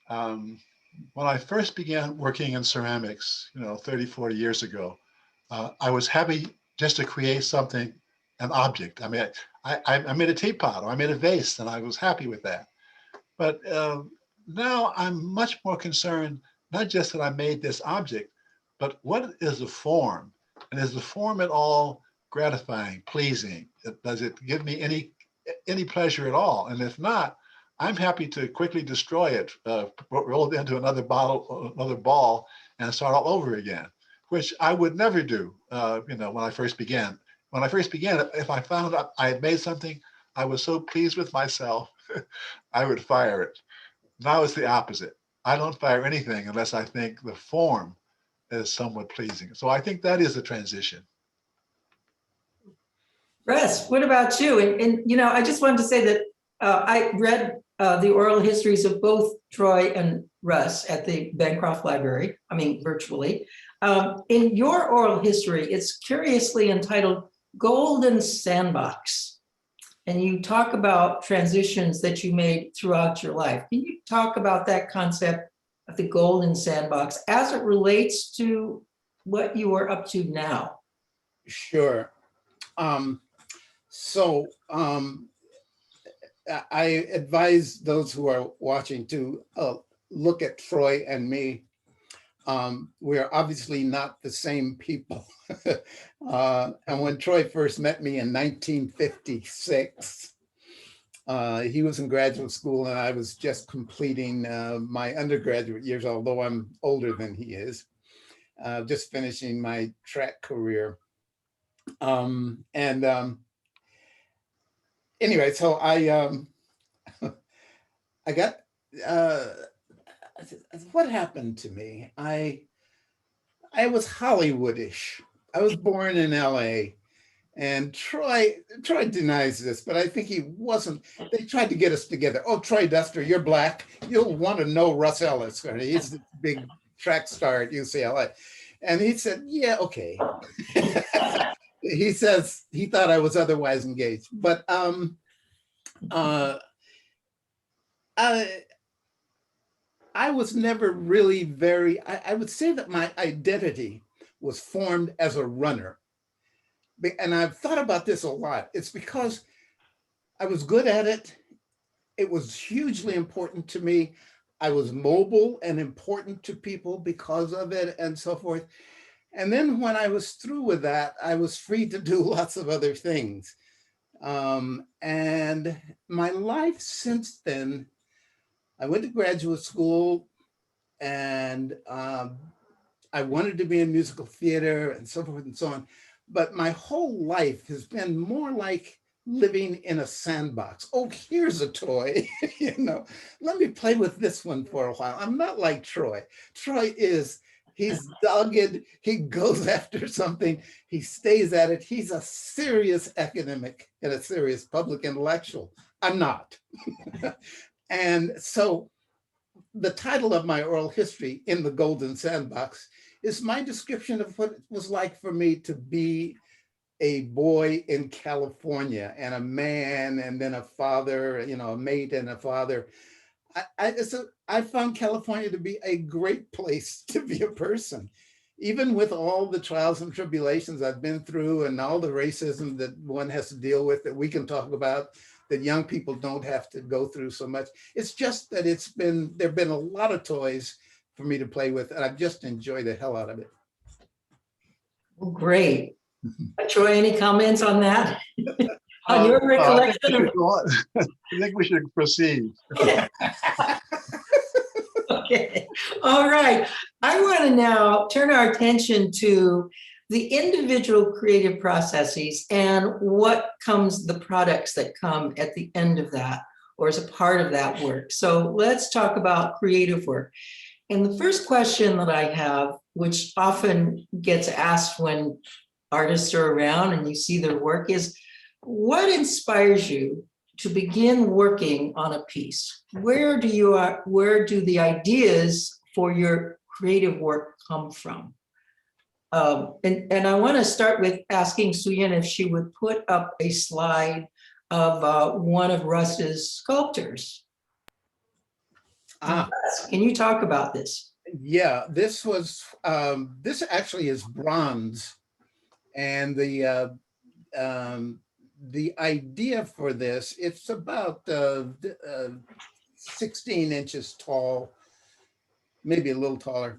When I first began working in ceramics, 30, 40 years ago, I was happy just to create something, an object. I mean, I made a teapot or I made a vase, and I was happy with that. But now I'm much more concerned, not just that I made this object, but what is the form? And is the form at all gratifying, pleasing? Does it give me any pleasure at all? And if not, I'm happy to quickly destroy it, roll it into another ball, and start all over again, which I would never do, when I first began. when I first began, if I found out I had made something, I was so pleased with myself, I would fire it. Now it's the opposite. I don't fire anything unless I think the form is somewhat pleasing. So I think that is a transition. Russ, what about you? And I just wanted to say that I read the oral histories of both Troy and Russ at the Bancroft Library, virtually. In your oral history, it's curiously entitled Golden Sandbox. And you talk about transitions that you made throughout your life. Can you talk about that concept of the Golden Sandbox as it relates to what you are up to now? Sure. I advise those who are watching to look at Troy and me. We're obviously not the same people. And when Troy first met me in 1956, he was in graduate school and I was just completing my undergraduate years, although I'm older than he is, just finishing my track career. Anyway, so I got, what happened to me? I was Hollywoodish. I was born in LA, and Troy denies this, but I think he wasn't. They tried to get us together. Oh, Troy Duster, you're Black. You'll want to know Russ Ellis. He's the big track star at UCLA. And he said, yeah, okay. He says he thought I was otherwise engaged, but I was never really I would say that my identity was formed as a runner. And I've thought about this a lot. It's because I was good at it. It was hugely important to me. I was mobile and important to people because of it and so forth. And then when I was through with that, I was free to do lots of other things. And my life since then, I went to graduate school and I wanted to be in musical theater and so forth and so on. But my whole life has been more like living in a sandbox. Oh, here's a toy, let me play with this one for a while. I'm not like Troy. He's dogged, he goes after something, he stays at it. He's a serious academic and a serious public intellectual. I'm not. And so the title of my oral history, In the Golden Sandbox, is my description of what it was like for me to be a boy in California and a man and then a father, a mate and a father. I found California to be a great place to be a person, even with all the trials and tribulations I've been through and all the racism that one has to deal with that we can talk about, that young people don't have to go through so much. It's just that there've been a lot of toys for me to play with, and I've just enjoyed the hell out of it. Well, great. Troy, any comments on that? On your recollection? I think we should proceed. Okay. All right. I want to now turn our attention to the individual creative processes and the products that come at the end of that or as a part of that work. So let's talk about creative work. And the first question that I have, which often gets asked when artists are around and you see their work, is what inspires you to begin working on a piece? Where do the ideas for your creative work come from? And I want to start with asking Suyin if she would put up a slide of one of Russ's sculptures. Russ, can you talk about this? Yeah, this actually is bronze, and the idea for this, it's about 16 inches tall, maybe a little taller.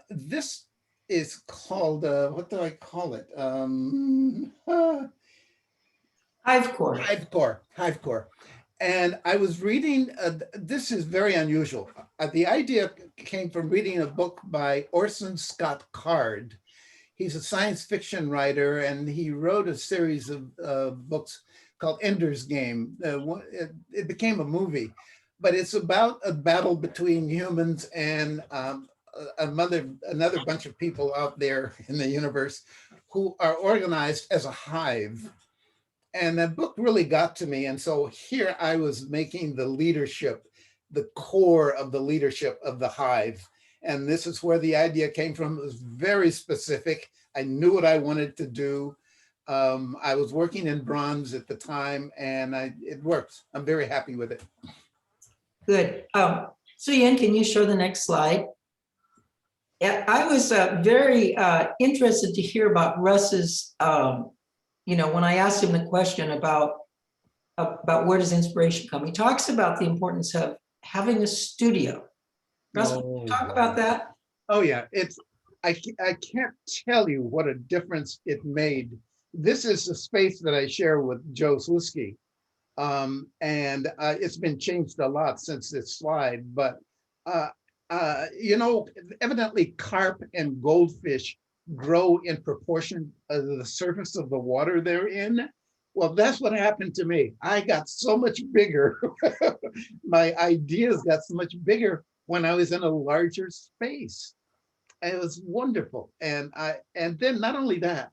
This is called, what do I call it? Hive core. Hive core. And I was reading, this is very unusual. The idea came from reading a book by Orson Scott Card. He's a science fiction writer, and he wrote a series of books called Ender's Game. It became a movie, but it's about a battle between humans and another bunch of people out there in the universe who are organized as a hive. And that book really got to me. And so here I was making the leadership, the core of the leadership of the hive. And this is where the idea came from. It was very specific. I knew what I wanted to do. I was working in bronze at the time, and it works. I'm very happy with it. Good. Suyin, can you show the next slide? Yeah, I was very interested to hear about Russ's, when I asked him the question about where does inspiration come, he talks about the importance of having a studio. Russ, talk about that. Oh yeah, I can't tell you what a difference it made. This is the space that I share with Joe Swisky. And it's been changed a lot since this slide, but evidently carp and goldfish grow in proportion to the surface of the water they're in. Well, that's what happened to me. I got so much bigger. My ideas got so much bigger when I was in a larger space. And it was wonderful. And then not only that,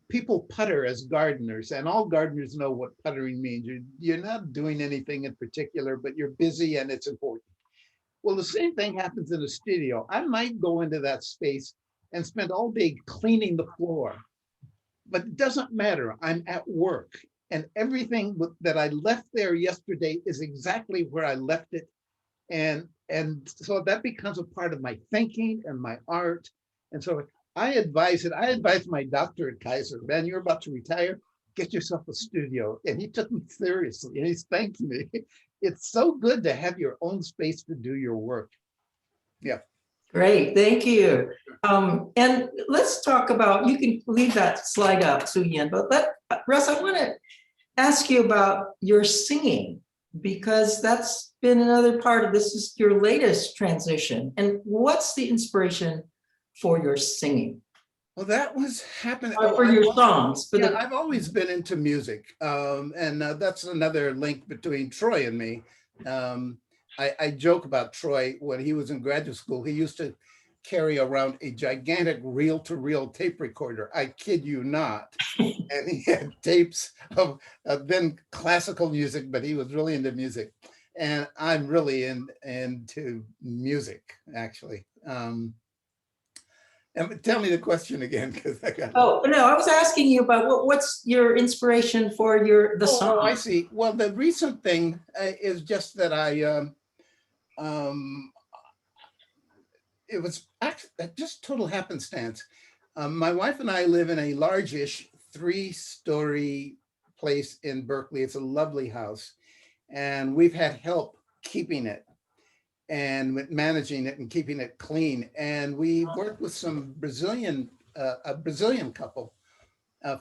people putter as gardeners, and all gardeners know what puttering means. You're not doing anything in particular, but you're busy and it's important. Well, the same thing happens in a studio. I might go into that space and spend all day cleaning the floor, but it doesn't matter. I'm at work, and everything that I left there yesterday is exactly where I left it. And so that becomes a part of my thinking and my art. And so I advise my doctor at Kaiser, man, you're about to retire, get yourself a studio. And he took me seriously, and he's thanked me. It's so good to have your own space to do your work. Yeah. Great, thank you. And let's talk about, you can leave that slide up, Suyin, but Russ, I want to ask you about your singing, because that's been another part of this, is your latest transition. And what's the inspiration for your singing? Well, that was happening. For your songs. Yeah, I've always been into music. And that's another link between Troy and me. I joke about Troy. When he was in graduate school, he used to carry around a gigantic reel-to-reel tape recorder. I kid you not. And he had tapes of then classical music, but he was really into music. And I'm really into music, actually. And tell me the question again, because I got. Oh no, I was asking you about what's your inspiration for the song. Oh, I see. Well, the recent thing is just that it was actually just total happenstance. My wife and I live in a large-ish 3-story place in Berkeley. It's a lovely house, and we've had help keeping it and managing it and keeping it clean. And we worked with some a Brazilian couple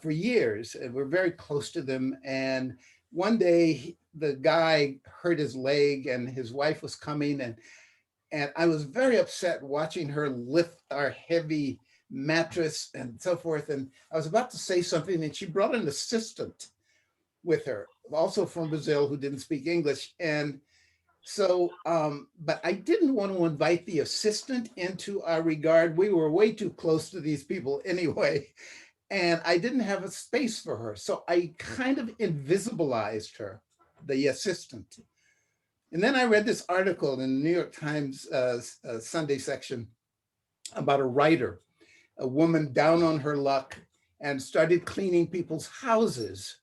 for years. We're very close to them. And one day the guy hurt his leg, and his wife was coming, and I was very upset watching her lift our heavy mattress and so forth. And I was about to say something, and she brought an assistant with her, also from Brazil, who didn't speak English. And so, but I didn't want to invite the assistant into our regard. We were way too close to these people anyway, and I didn't have a space for her. So I kind of invisibilized her, the assistant. And then I read this article in the New York Times Sunday section about a writer, a woman down on her luck, and started cleaning people's houses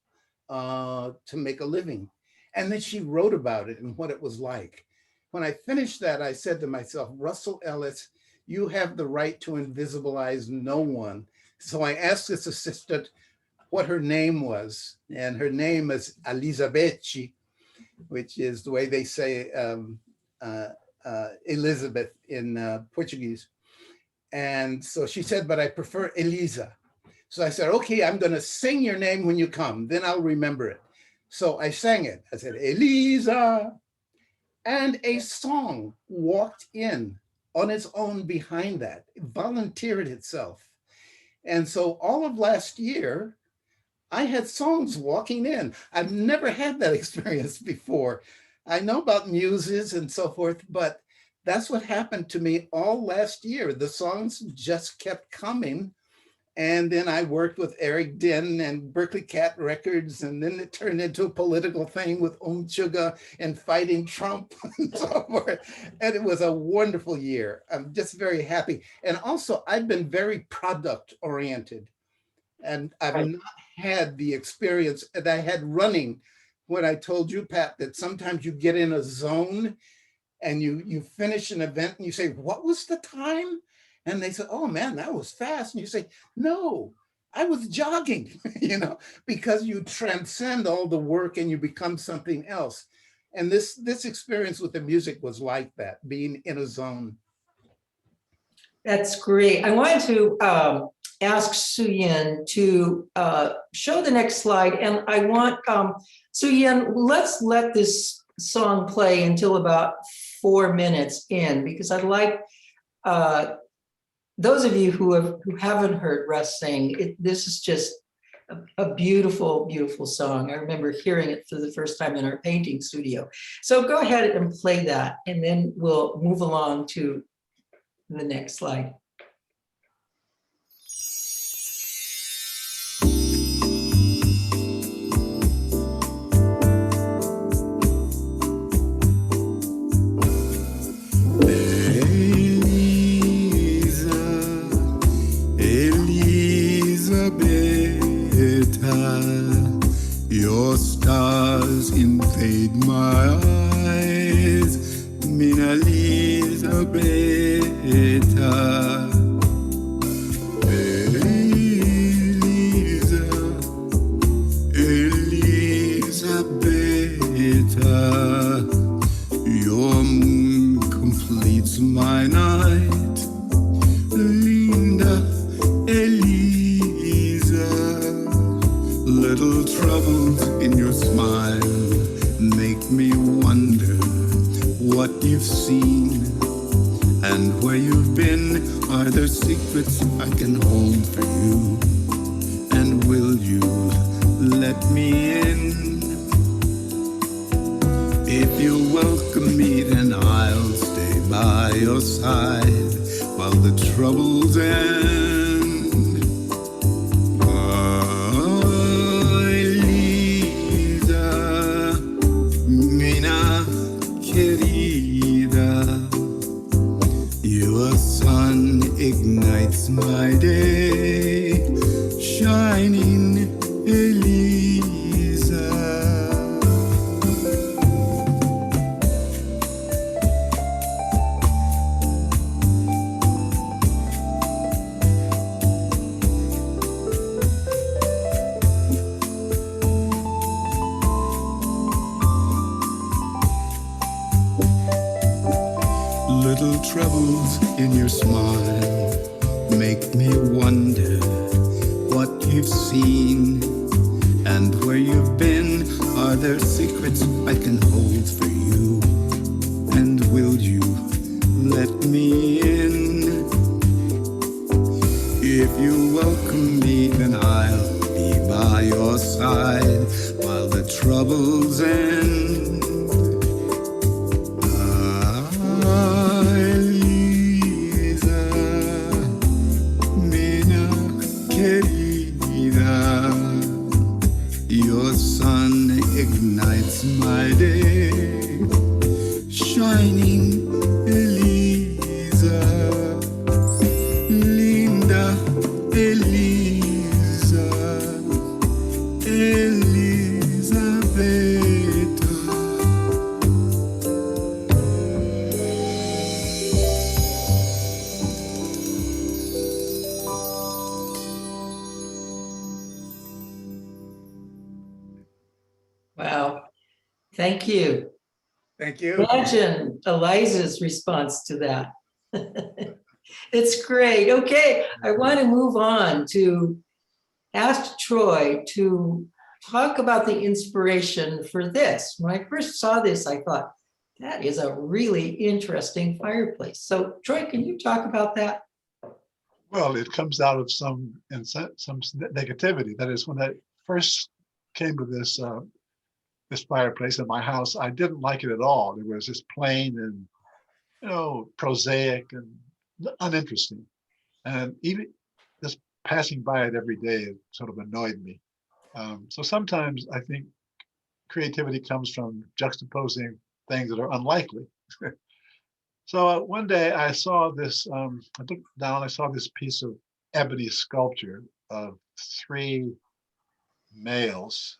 to make a living. And then she wrote about it and what it was like. When I finished that, I said to myself, Russell Ellis, you have the right to invisibilize no one. So I asked this assistant what her name was. And her name is Elizabeth, which is the way they say Elizabeth in Portuguese. And so she said, but I prefer Elisa. So I said, okay, I'm going to sing your name when you come, then I'll remember it. So I sang it. I said, Elisa. And a song walked in on its own behind that. It volunteered itself. And so all of last year, I had songs walking in. I've never had that experience before. I know about muses and so forth, but that's what happened to me all last year. The songs just kept coming. And then I worked with Eric Din and Berkeley Cat Records, and then it turned into a political thing with Suga and fighting Trump and so forth. And it was a wonderful year. I'm just very happy. And also, I've been very product oriented, and I've not had the experience that I had running when I told you, Pat, that sometimes you get in a zone and you finish an event and you say, what was the time? And they said, oh man, that was fast. And you say, no, I was jogging, because you transcend all the work and you become something else. And this experience with the music was like that, being in a zone. That's great. I wanted to ask Su-Yin to show the next slide. And I want, Su-Yin, let's let this song play until about 4 minutes in, because I'd like those of you who haven't heard Russ sing, this is just a beautiful, beautiful song. I remember hearing it for the first time in our painting studio. So go ahead and play that, and then we'll move along to the next slide. Your stars invade my eyes, Mina Elizabeth. Your moon completes my night, Linda Elisa. Little troubles in your smile make me wonder what you've seen and where you've been. Are there secrets I can hold for you? And will you let me in? If you welcome me, then I'll stay by your side while the troubles end. Ignites my day, shining Elisa. Little troubles in your smile make me wonder what you've seen and where you've been. Are there secrets I can hold for you? And will you let me in? If you welcome me, then I'll be by your side while the troubles end. Your sun ignites my day, shining Elisa, Linda Elisa, Elizabeth. Wow, thank you. Thank you. Imagine Eliza's response to that. It's great. Okay, I want to move on to ask Troy to talk about the inspiration for this. When I first saw this, I thought, That is a really interesting fireplace. So Troy, can you talk about that? Well, it comes out of some negativity. That is, when I first came to this fireplace in my house, I didn't like it at all. It was just plain and, prosaic and uninteresting. And even just passing by it every day, it sort of annoyed me. So sometimes I think creativity comes from juxtaposing things that are unlikely. So one day I saw this, I looked down, I saw this piece of ebony sculpture of three males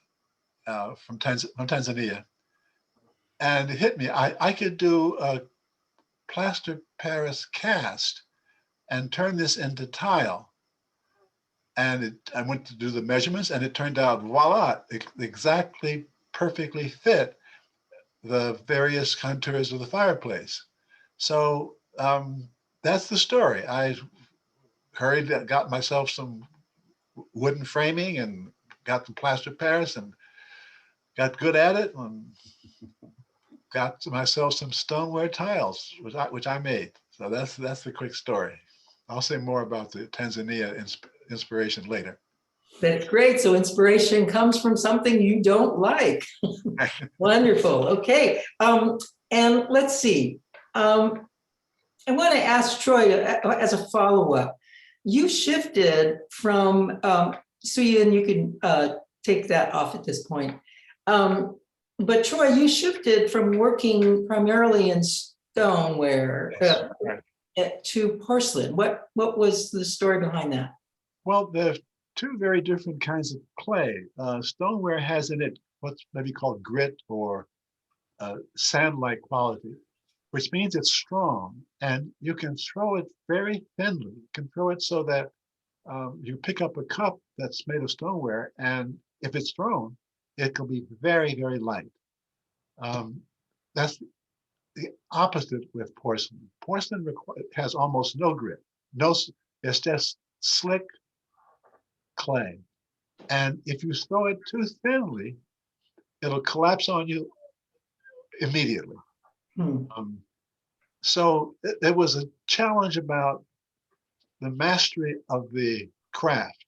from Tanzania. And it hit me, I could do a plaster Paris cast and turn this into tile. And I went to do the measurements, and it turned out, voila, it exactly perfectly fit the various contours of the fireplace. So that's the story. I hurried, got myself some wooden framing and got the plaster Paris and got good at it, and got myself some stoneware tiles, which I made. So that's the quick story. I'll say more about the Tanzania inspiration later. That's great. So inspiration comes from something you don't like. Wonderful. Okay. And let's see. I want to ask Troy as a follow-up. You shifted from, Suyin, you can take that off at this point. But Troy, you shifted from working primarily in stoneware to porcelain. What was the story behind that? Well, there's two very different kinds of clay. Stoneware has in it what's maybe called grit or sand-like quality, which means it's strong, and you can throw it very thinly. You can throw it so that you pick up a cup that's made of stoneware, and if it's thrown, it can be very, very light. That's the opposite with porcelain. Porcelain has almost no grit. It's just slick clay. And if you throw it too thinly, it'll collapse on you immediately. So there was a challenge about the mastery of the craft.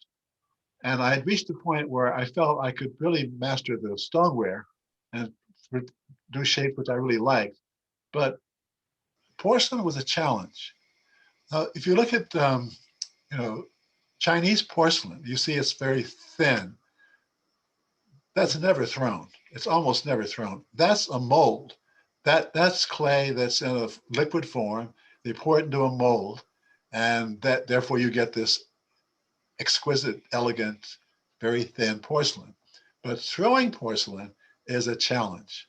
And I had reached a point where I felt I could really master the stoneware and do shapes which I really liked. But porcelain was a challenge. If you look at, Chinese porcelain, you see it's very thin. That's never thrown. It's almost never thrown. That's a mold. That's clay that's in a liquid form. They pour it into a mold, and therefore you get this exquisite, elegant, very thin porcelain. But throwing porcelain is a challenge.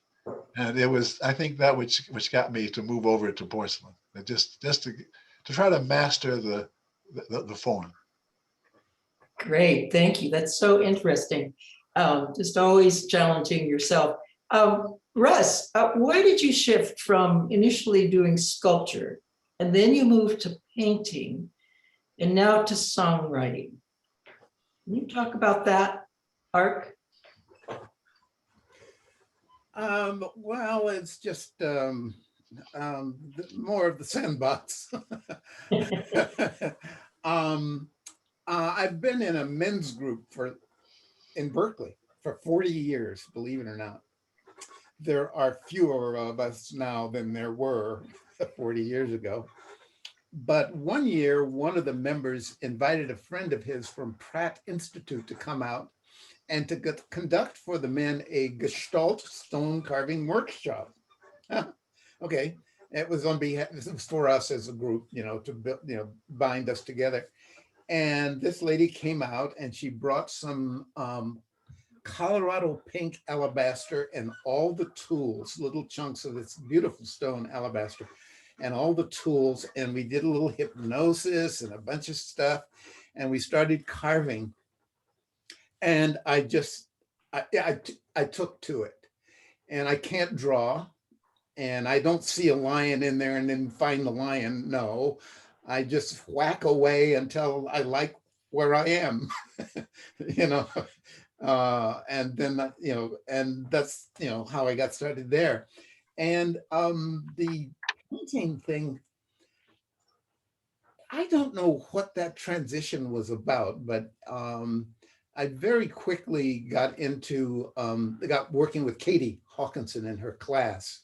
And it was, I think, that which got me to move over to porcelain, just to try to master the form. Great, thank you. That's so interesting. Just always challenging yourself. Russ, why did you shift from initially doing sculpture, and then you moved to painting, and now to songwriting? Can you talk about that arc? Well, it's just more of the sandbox. I've been in a men's group in Berkeley for 40 years, believe it or not. There are fewer of us now than there were 40 years ago. But one year, one of the members invited a friend of his from Pratt Institute to come out and to conduct for the men a Gestalt stone carving workshop. Okay, it was on behalf. It was for us as a group, to build, bind us together. And this lady came out and she brought some Colorado pink alabaster and all the tools, little chunks of this beautiful stone alabaster, and all the tools. And we did a little hypnosis and a bunch of stuff, and we started carving. And I took to it, and I can't draw, and I don't see a lion in there and then find the lion. No, I just whack away until I like where I am, and then, and that's, how I got started there. And the painting thing, I don't know what that transition was about, but I very quickly got into, got working with Katie Hawkinson in her class.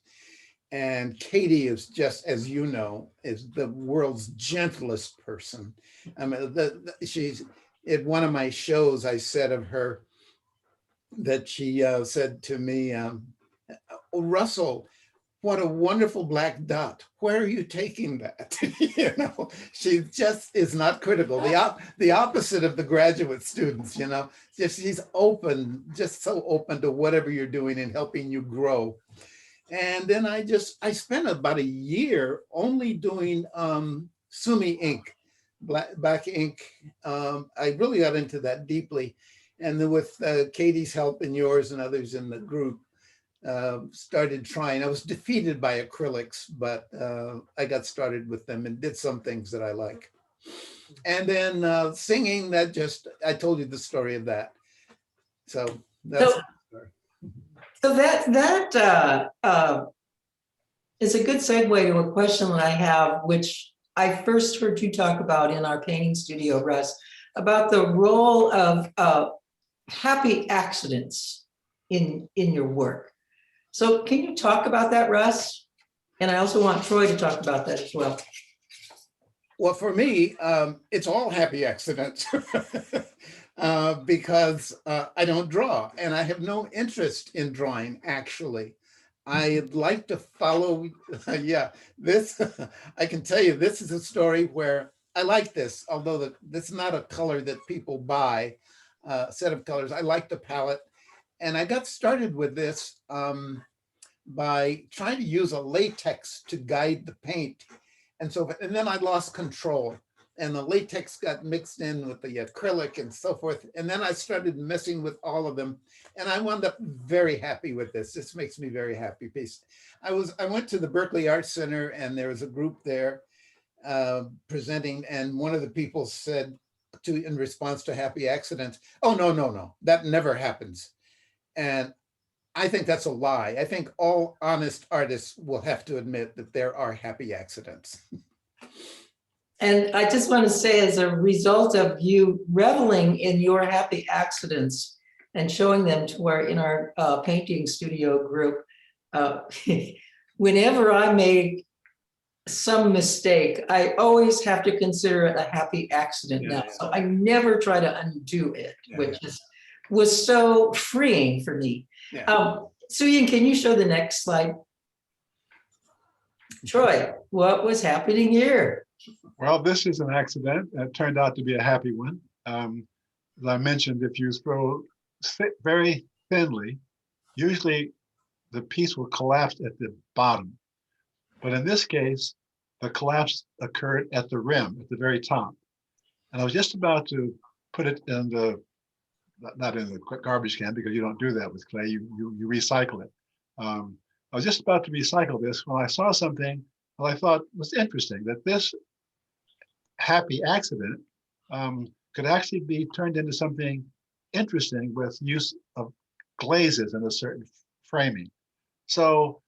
And Katie is just, as you know, is the world's gentlest person. I mean, she's, at one of my shows, I said of her that she said to me, oh, Russell, what a wonderful black dot. Where are you taking that? You know, she just is not critical. The opposite of the graduate students, you know, just she's open, just so open to whatever you're doing and helping you grow. And then I spent about a year only doing Sumi ink, black ink. I really got into that deeply. And then with Katie's help and yours and others in the group, started trying. I was defeated by acrylics, but I got started with them and did some things that I like. And then singing, that just, I told you the story of that. So that's the story. So that is a good segue to a question that I have, which I first heard you talk about in our painting studio, Russ, about the role of happy accidents in your work. So can you talk about that, Russ? And I also want Troy to talk about that as well. Well, for me, it's all happy accidents because I don't draw and I have no interest in drawing, actually. I'd like to follow, yeah, this, I can tell you, this is a story where I like this, although this is not a color that people buy, set of colors. I like the palette. And I got started with this by trying to use a latex to guide the paint. And then I lost control and the latex got mixed in with the acrylic and so forth. And then I started messing with all of them. And I wound up very happy with this. This makes me very happy. I went to the Berkeley Art Center and there was a group there presenting. And one of the people said in response to happy accidents, oh, no, that never happens. And I think that's a lie. I think all honest artists will have to admit that there are happy accidents. And I just want to say, as a result of you reveling in your happy accidents and showing them to our in our painting studio group, whenever I make some mistake, I always have to consider it a happy accident now. So I never try to undo it, which was so freeing for me. Suyin, can you show the next slide? Troy, what was happening here? Well, this is an accident. It turned out to be a happy one. As I mentioned, if you throw very thinly, usually the piece will collapse at the bottom. But in this case, the collapse occurred at the rim, at the very top. And I was just about to put it in the, not in the garbage can, because you don't do that with clay, you recycle it. I was just about to recycle this when I saw something that I thought was interesting, that this happy accident could actually be turned into something interesting with use of glazes and a certain framing. So,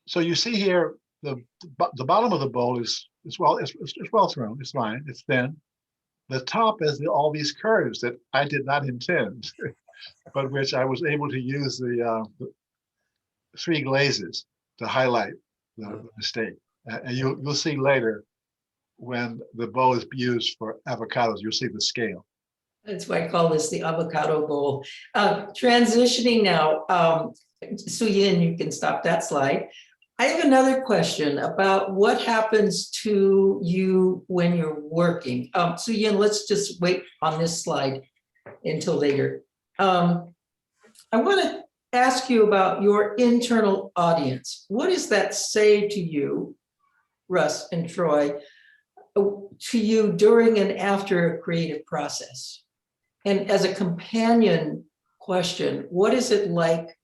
so you see here, the bottom of the bowl is well thrown, it's fine, it's thin. The top has all these curves that I did not intend, but which I was able to use the 3 glazes to highlight the mistake. And you'll see later when the bowl is used for avocados, you'll see the scale. That's why I call this the avocado bowl. Transitioning now, Suyin, you can stop that slide. I have another question about what happens to you when you're working. Suyin, let's just wait on this slide until later. I want to ask you about your internal audience. What does that say to you, Russ and Troy, to you during and after a creative process? And as a companion question, what is it like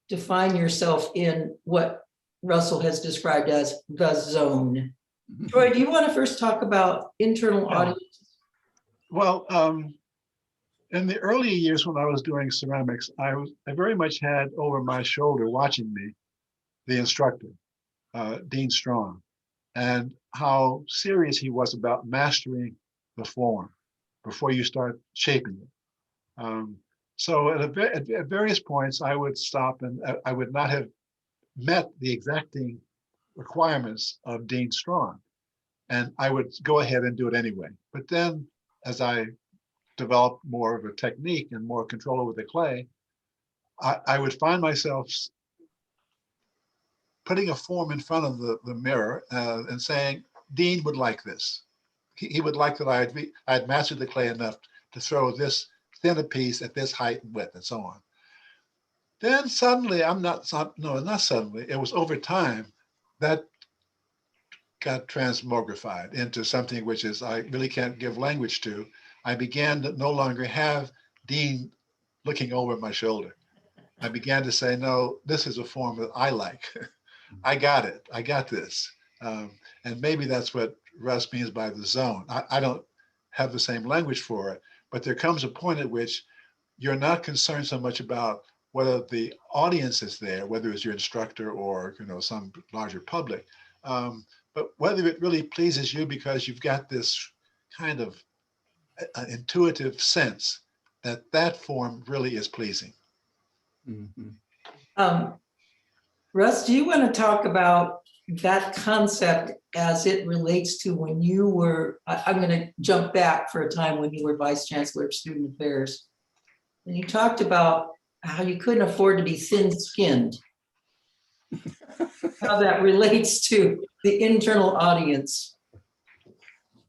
to find yourself in what Russell has described as the zone? Troy, do you want to first talk about internal audience? Well, in the early years when I was doing ceramics, I very much had over my shoulder watching me the instructor, Dean Strong, and how serious he was about mastering the form before you start shaping it. So at various points, I would stop and I would not have met the exacting requirements of Dean Strong, and I would go ahead and do it anyway. But then as I developed more of a technique and more control over the clay, I would find myself putting a form in front of the mirror and saying, Dean would like this. He would like that I had mastered the clay enough to throw this thin a piece at this height and width and so on. Then suddenly, not suddenly, it was over time that got transmogrified into something which is I really can't give language to. I began to no longer have Dean looking over my shoulder. I began to say, no, this is a form that I like. I got it. I got this. And maybe that's what Russ means by the zone. I don't have the same language for it, but there comes a point at which you're not concerned so much about whether the audience is there, whether it's your instructor or some larger public, but whether it really pleases you because you've got this kind of intuitive sense that that form really is pleasing. Mm-hmm. Russ, do you want to talk about that concept as it relates to when you were, I'm going to jump back for a time when you were Vice Chancellor of Student Affairs. And you talked about how you couldn't afford to be thin-skinned. How that relates to the internal audience.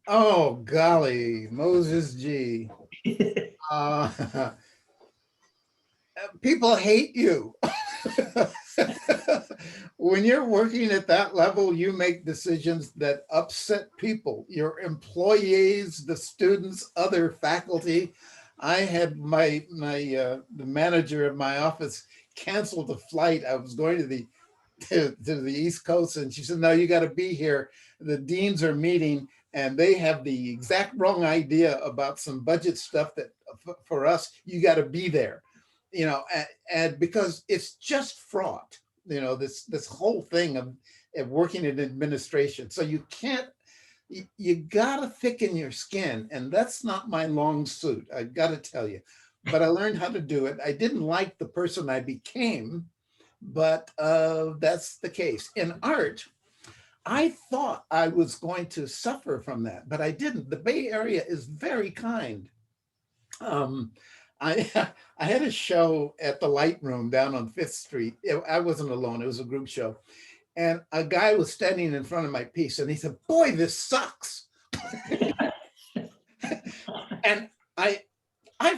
Oh, golly, Moses G. People hate you. When you're working at that level, you make decisions that upset people, your employees, the students, other faculty. I had the manager of my office canceled a flight. I was going to the East Coast, and she said, no, you got to be here. The deans are meeting and they have the exact wrong idea about some budget stuff that for us, you got to be there, and because it's just fraught, this whole thing of working in administration. So you got to thicken your skin, and that's not my long suit, I got to tell you, but I learned how to do it. I didn't like the person I became, but that's the case. In art, I thought I was going to suffer from that, but I didn't. The Bay Area is very kind. I had a show at the Light Room down on 5th Street. I wasn't alone, it was a group show. And a guy was standing in front of my piece and he said, boy, this sucks. And I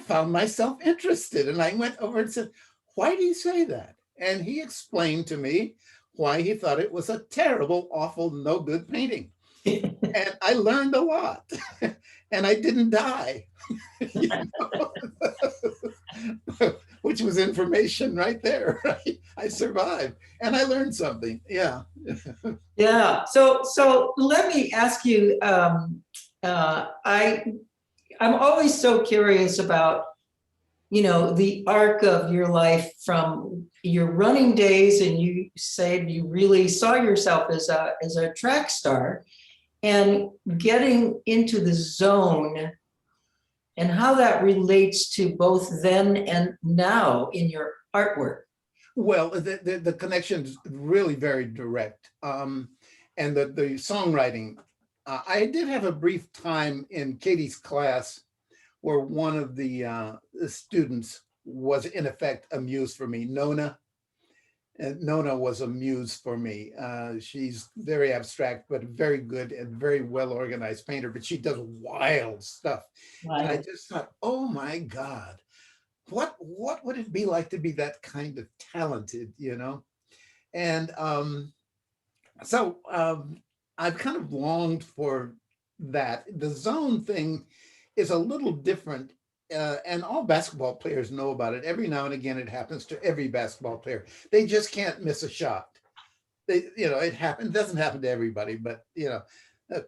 found myself interested, and I went over and said, why do you say that? And he explained to me why he thought it was a terrible, awful, no good painting. And I learned a lot, and I didn't die, which was information right there, right? I survived and I learned something. Yeah. Yeah. So let me ask you, I'm always so curious about, the arc of your life from your running days, and you said you really saw yourself as a track star, and getting into the zone and how that relates to both then and now in your artwork. Well, the connection is really very direct. And the songwriting, I did have a brief time in Katie's class where one of the students was in effect a muse for me, Nona. And Nona was a muse for me. She's very abstract, but very good and very well-organized painter, but she does wild stuff. Wow. And I just thought, oh my God, what would it be like to be that kind of talented, And so I've kind of longed for that. The zone thing is a little different, and all basketball players know about it. Every now and again, it happens to every basketball player. They just can't miss a shot. It happens. It doesn't happen to everybody, but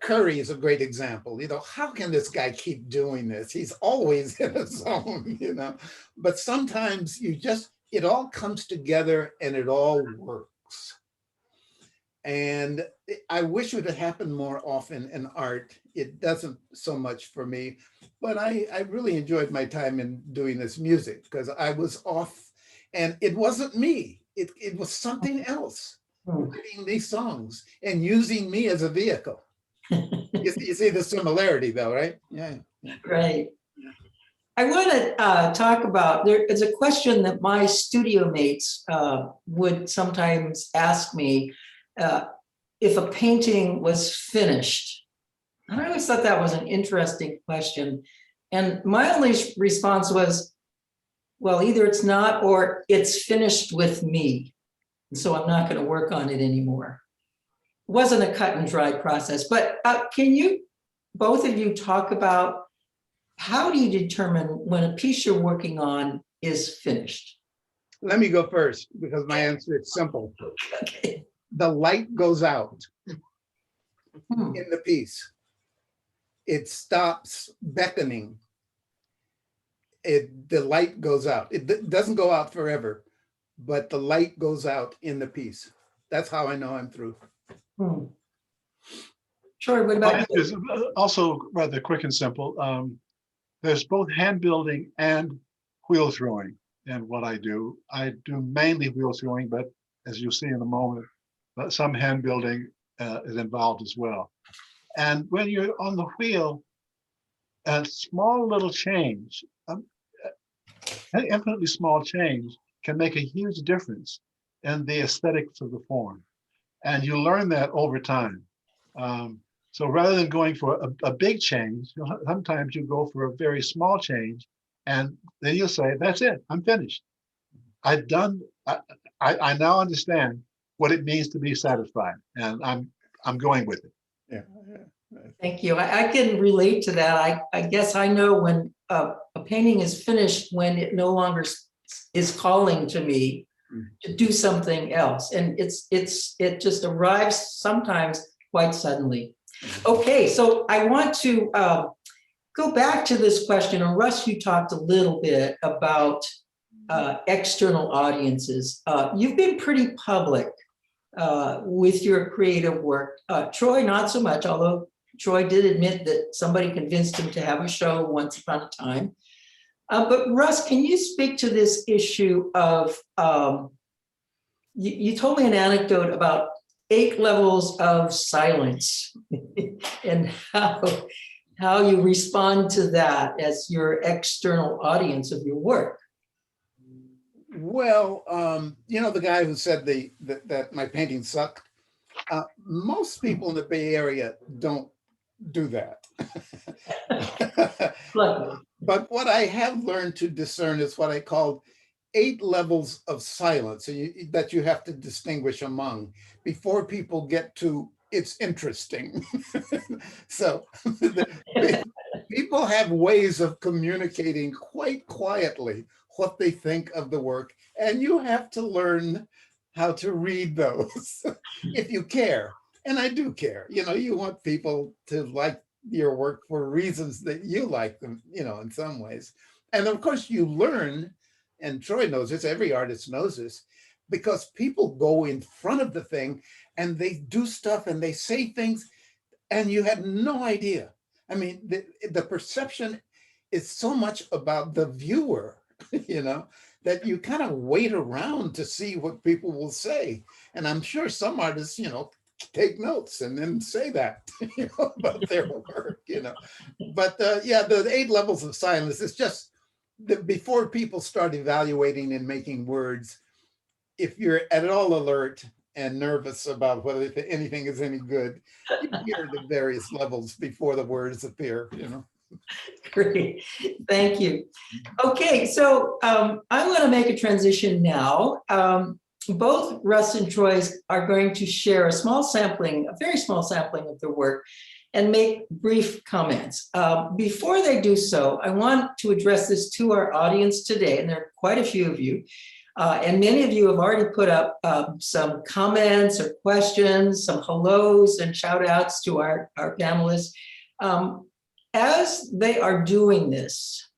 Curry is a great example. How can this guy keep doing this? He's always in a zone, But sometimes it all comes together and it all works. And I wish it had happened more often in art. It doesn't so much for me, but I really enjoyed my time in doing this music because I was off and it wasn't me. It was something else writing these songs and using me as a vehicle. You see the similarity though, right? Yeah. Right. I want to talk about, there is a question that my studio mates would sometimes ask me if a painting was finished. And I always thought that was an interesting question. And my only response was, well, either it's not or it's finished with me. So I'm not going to work on it anymore. It wasn't a cut and dry process, but can you, both of you, talk about how do you determine when a piece you're working on is finished? Let me go first because my answer is simple. Okay. The light goes out in the piece. It stops beckoning. The light goes out. It doesn't go out forever, but the light goes out in the piece. That's how I know I'm through. Troy, what about you? It's also rather quick and simple. There's both hand building and wheel throwing in what I do. I do mainly wheel throwing, but as you'll see in a moment, some hand building is involved as well. And when you're on the wheel, a small little change, an infinitely small change can make a huge difference in the aesthetics of the form. And you learn that over time. So rather than going for a big change, sometimes you go for a very small change, and then you'll say, that's it, I'm finished. I've done, I now understand what it means to be satisfied, and I'm going with it. Yeah. Thank you. I can relate to that. I guess I know when a painting is finished when it no longer is calling to me to do something else. And it just arrives sometimes quite suddenly. Okay, so I want to go back to this question. And Russ, you talked a little bit about external audiences. You've been pretty public with your creative work. Troy, not so much, although Troy did admit that somebody convinced him to have a show once upon a time. But Russ, can you speak to this issue of, you told me an anecdote about 8 levels of silence and how you respond to that as your external audience of your work. Well, the guy who said that my painting sucked, most people in the Bay Area don't do that. But what I have learned to discern is what I call 8 levels of silence that you have to distinguish among before people get to it's interesting. So people have ways of communicating quite quietly what they think of the work, and you have to learn how to read those if you care. And I do care. You want people to like your work for reasons that you like them, in some ways. And of course you learn, and Troy knows this, every artist knows this, because people go in front of the thing and they do stuff and they say things and you have no idea. I mean, the perception is so much about the viewer, that you kind of wait around to see what people will say. And I'm sure some artists, take notes and then say that about their work, But the 8 levels of silence is just before people start evaluating and making words. If you're at all alert and nervous about whether anything is any good, you hear the various levels before the words appear, Great, thank you. Okay, so I'm going to make a transition now. Both Russ and Troy are going to share a very small sampling of their work and make brief comments. Before they do so, I want to address this to our audience today, and there are quite a few of you, and many of you have already put up some comments or questions, some hellos and shout outs to our panelists. As they are doing this,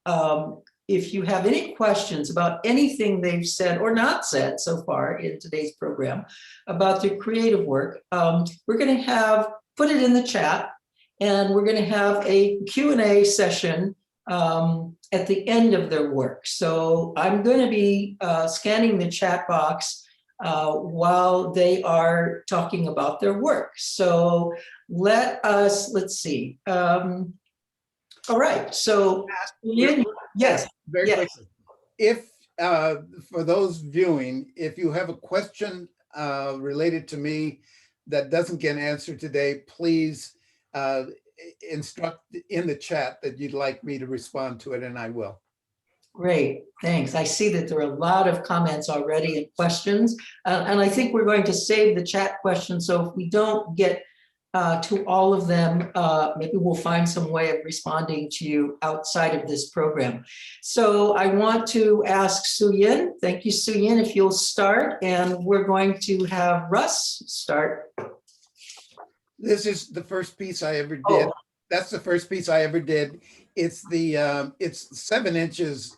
if you have any questions about anything they've said or not said so far in today's program about their creative work, we're going to put it in the chat, and we're going to have a Q&A session at the end of their work. So I'm going to be scanning the chat box while they are talking about their work. So let's see. All right, so yes. Very yes. quickly. If, for those viewing, if you have a question related to me that doesn't get answered today, please instruct in the chat that you'd like me to respond to it, and I will. Great, thanks. I see that there are a lot of comments already and questions, and I think we're going to save the chat questions. So if we don't get to all of them, maybe we'll find some way of responding to you outside of this program. So I want to ask Su-Yin. Thank you, Su-Yin, if you'll start, and we're going to have Russ start. This is the first piece I ever did. Oh. That's the first piece I ever did. It's it's 7 inches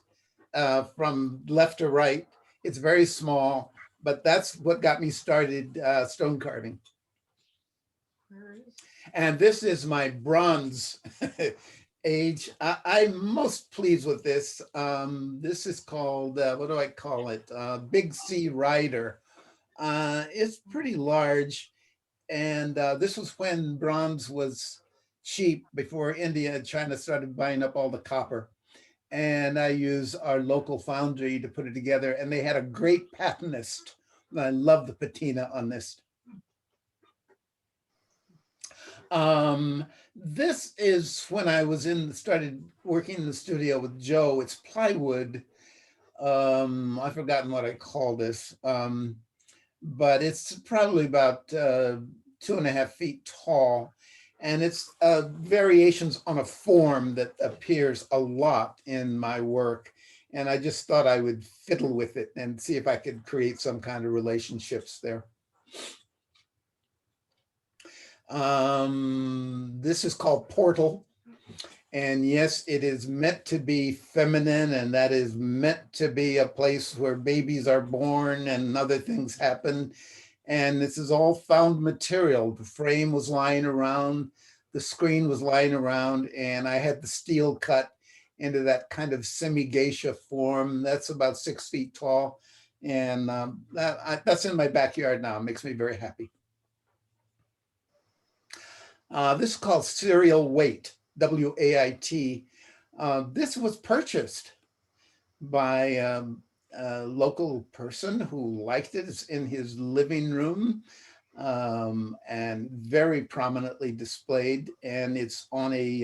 from left to right. It's very small, but that's what got me started stone carving. And this is my bronze age. I'm most pleased with this. This is called, what do I call it? Big C Rider. It's pretty large. And this was when bronze was cheap, before India and China started buying up all the copper. And I used our local foundry to put it together. And they had a great patinist. I love the patina on this. This is when I was started working in the studio with Joe. It's plywood. I've forgotten what I call this, but it's probably about 2.5 feet tall, and it's variations on a form that appears a lot in my work. And I just thought I would fiddle with it and see if I could create some kind of relationships there. This is called Portal. And yes, it is meant to be feminine, and that is meant to be a place where babies are born and other things happen. And this is all found material. The frame was lying around, the screen was lying around, and I had the steel cut into that kind of semi-geisha form. That's about 6 feet tall. And that's in my backyard now. It makes me very happy. This is called Serial Wait, W-A-I-T. This was purchased by a local person who liked it. It's in his living room and very prominently displayed. And it's on a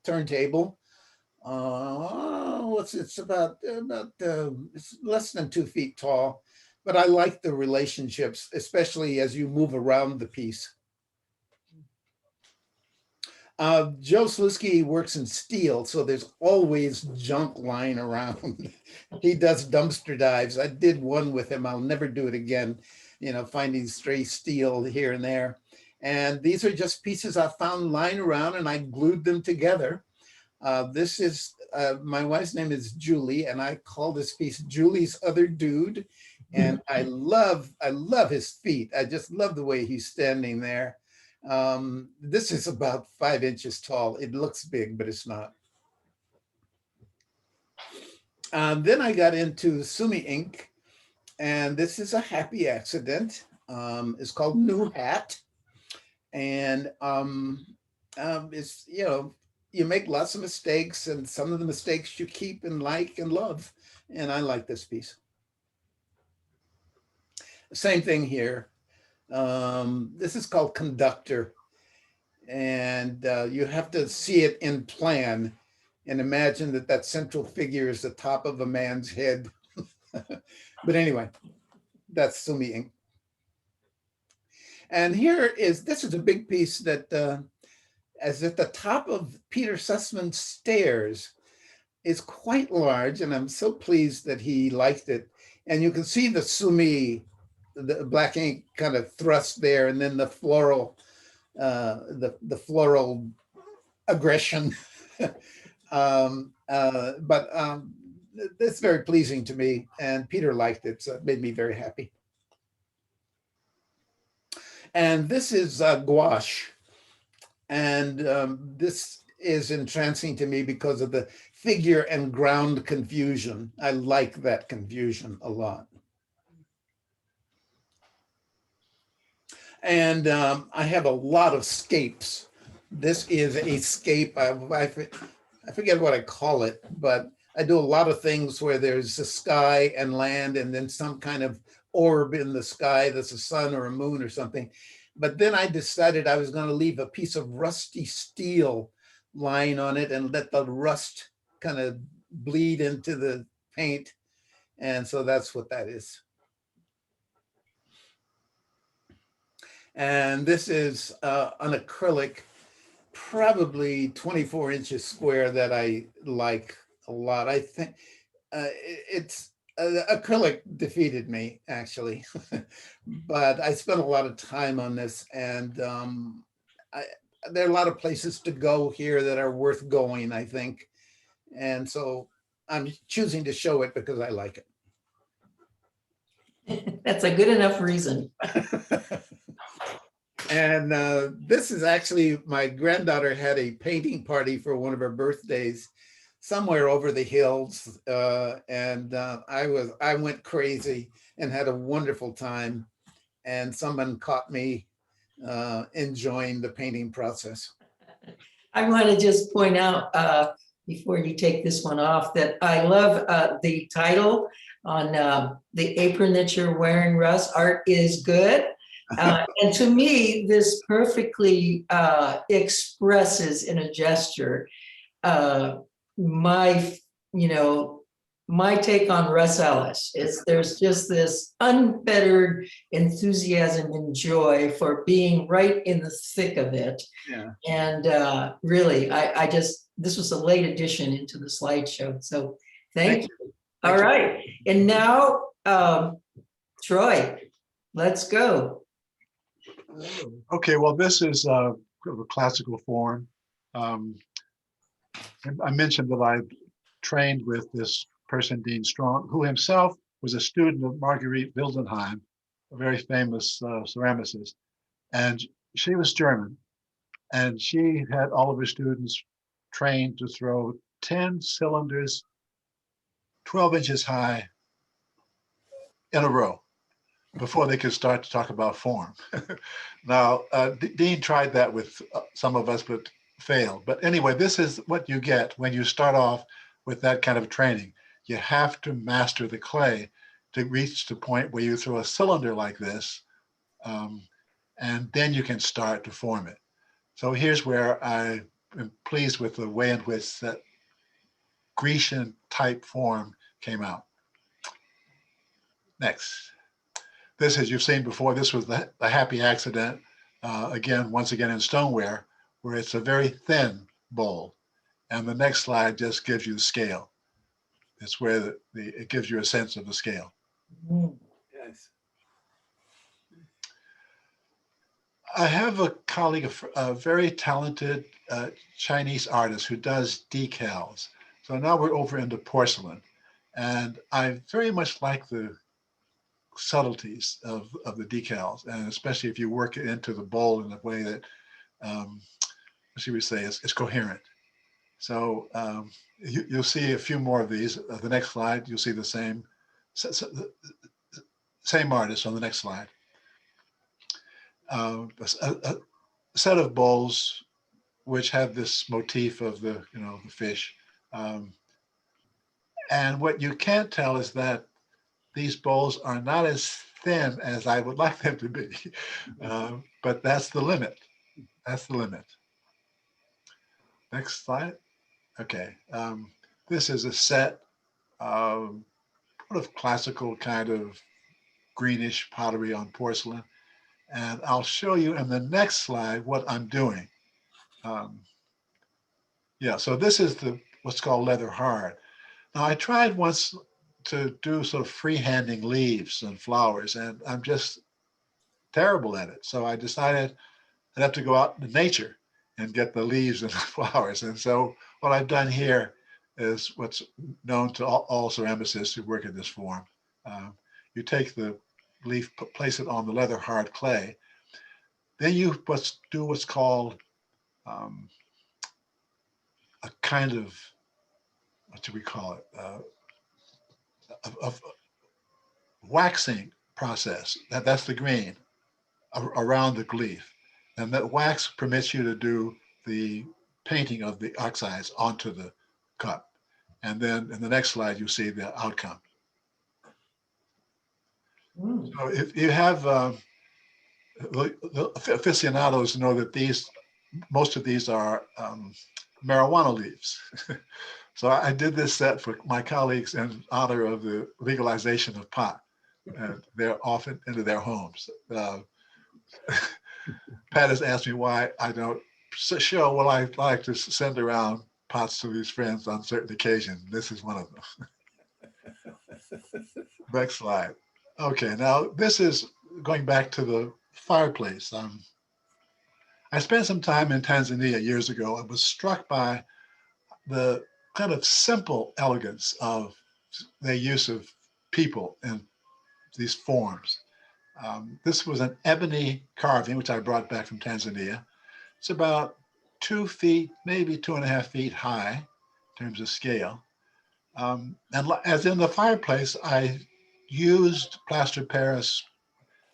turntable. It's about it's less than 2 feet tall, but I like the relationships, especially as you move around the piece. Joe Slutsky works in steel, so there's always junk lying around. He does dumpster dives. I did one with him. I'll never do it again, you know, finding stray steel here and there. And these are just pieces I found lying around, and I glued them together. This is, my wife's name is Julie, and I call this piece Julie's Other Dude. And I love his feet. I just love the way he's standing there. This is about 5 inches tall. It looks big, but it's not. Then I got into Sumi ink, and this is a happy accident. It's called New Hat. And it's, you know, you make lots of mistakes, and some of the mistakes you keep and like and love. And I like this piece. Same thing here. This is called Conductor, and you have to see it in plan and imagine that that central figure is the top of a man's head. But anyway, that's Sumi ink. And this is a big piece that is at the top of Peter Sussman's stairs. It's quite large, and I'm so pleased that he liked it. And you can see the Sumi, the black ink kind of thrust there, and then the floral, the floral aggression. But it's very pleasing to me, and Peter liked it, so it made me very happy. And this is gouache. And this is entrancing to me because of the figure and ground confusion. I like that confusion a lot. And I have a lot of scapes. This is a scape. I forget what I call it, but I do a lot of things where there's a sky and land and then some kind of orb in the sky that's a sun or a moon or something. But then I decided I was going to leave a piece of rusty steel lying on it and let the rust kind of bleed into the paint. And so that's what that is. And this is an acrylic, probably 24 inches square, that I like a lot. I think it's acrylic defeated me, actually, but I spent a lot of time on this, and there are a lot of places to go here that are worth going, I think. And so I'm choosing to show it because I like it. That's a good enough reason. And this is actually, my granddaughter had a painting party for one of her birthdays somewhere over the hills. And I went crazy and had a wonderful time. And someone caught me enjoying the painting process. I want to just point out before you take this one off that I love the title on the apron that you're wearing, Russ. Art is good. And to me, this perfectly expresses in a gesture my take on Russ Ellis. There's just this unfettered enthusiasm and joy for being right in the thick of it. Yeah. And really, this was a late addition into the slideshow. So thank you. All right. And now, Troy, let's go. Okay, well, this is a classical form. I mentioned that I trained with this person, Dean Strong, who himself was a student of Marguerite Wildenheim, a very famous ceramicist. And she was German. And she had all of her students trained to throw 10 cylinders, 12 inches high in a row before they could start to talk about form. Now, Dean tried that with some of us, but failed. But anyway, this is what you get when you start off with that kind of training. You have to master the clay to reach the point where you throw a cylinder like this, and then you can start to form it. So here's where I am pleased with the way in which that Grecian type form came out. Next. This, as you've seen before, this was the happy accident, once again in stoneware, where it's a very thin bowl. And the next slide just gives you the scale. It's where it gives you a sense of the scale. Yes. I have a colleague, a very talented Chinese artist who does decals. So now we're over into porcelain. And I very much like the subtleties of the decals, and especially if you work it into the bowl in a way that, should we say, is coherent. So you'll see a few more of these. The next slide, you'll see the same artist on the next slide. A set of bowls which have this motif of the fish, and what you can't tell is that these bowls are not as thin as I would like them to be, but that's the limit. That's the limit. Next slide. Okay, this is a set of sort of classical kind of greenish pottery on porcelain. And I'll show you in the next slide what I'm doing. So this is what's called leather hard. Now I tried once to do sort of freehanding leaves and flowers, and I'm just terrible at it. So I decided I'd have to go out into nature and get the leaves and the flowers. And so what I've done here is what's known to all ceramicists who work in this form. You take the leaf, place it on the leather hard clay, then you do what's called a kind of, what do we call it? Of waxing process. That's the green around the leaf. And that wax permits you to do the painting of the oxides onto the cup. And then in the next slide, you see the outcome. So if you have, the aficionados know that most of these are marijuana leaves. So I did this set for my colleagues in honor of the legalization of pot. And they're often into their homes. Pat has asked me why I don't show what I like to send around pots to these friends on certain occasions. This is one of them. Next slide. Okay, now this is going back to the fireplace. I spent some time in Tanzania years ago and was struck by the kind of simple elegance of the use of people in these forms. This was an ebony carving, which I brought back from Tanzania. It's about 2 feet, maybe 2.5 feet high in terms of scale. And as in the fireplace, I used plaster Paris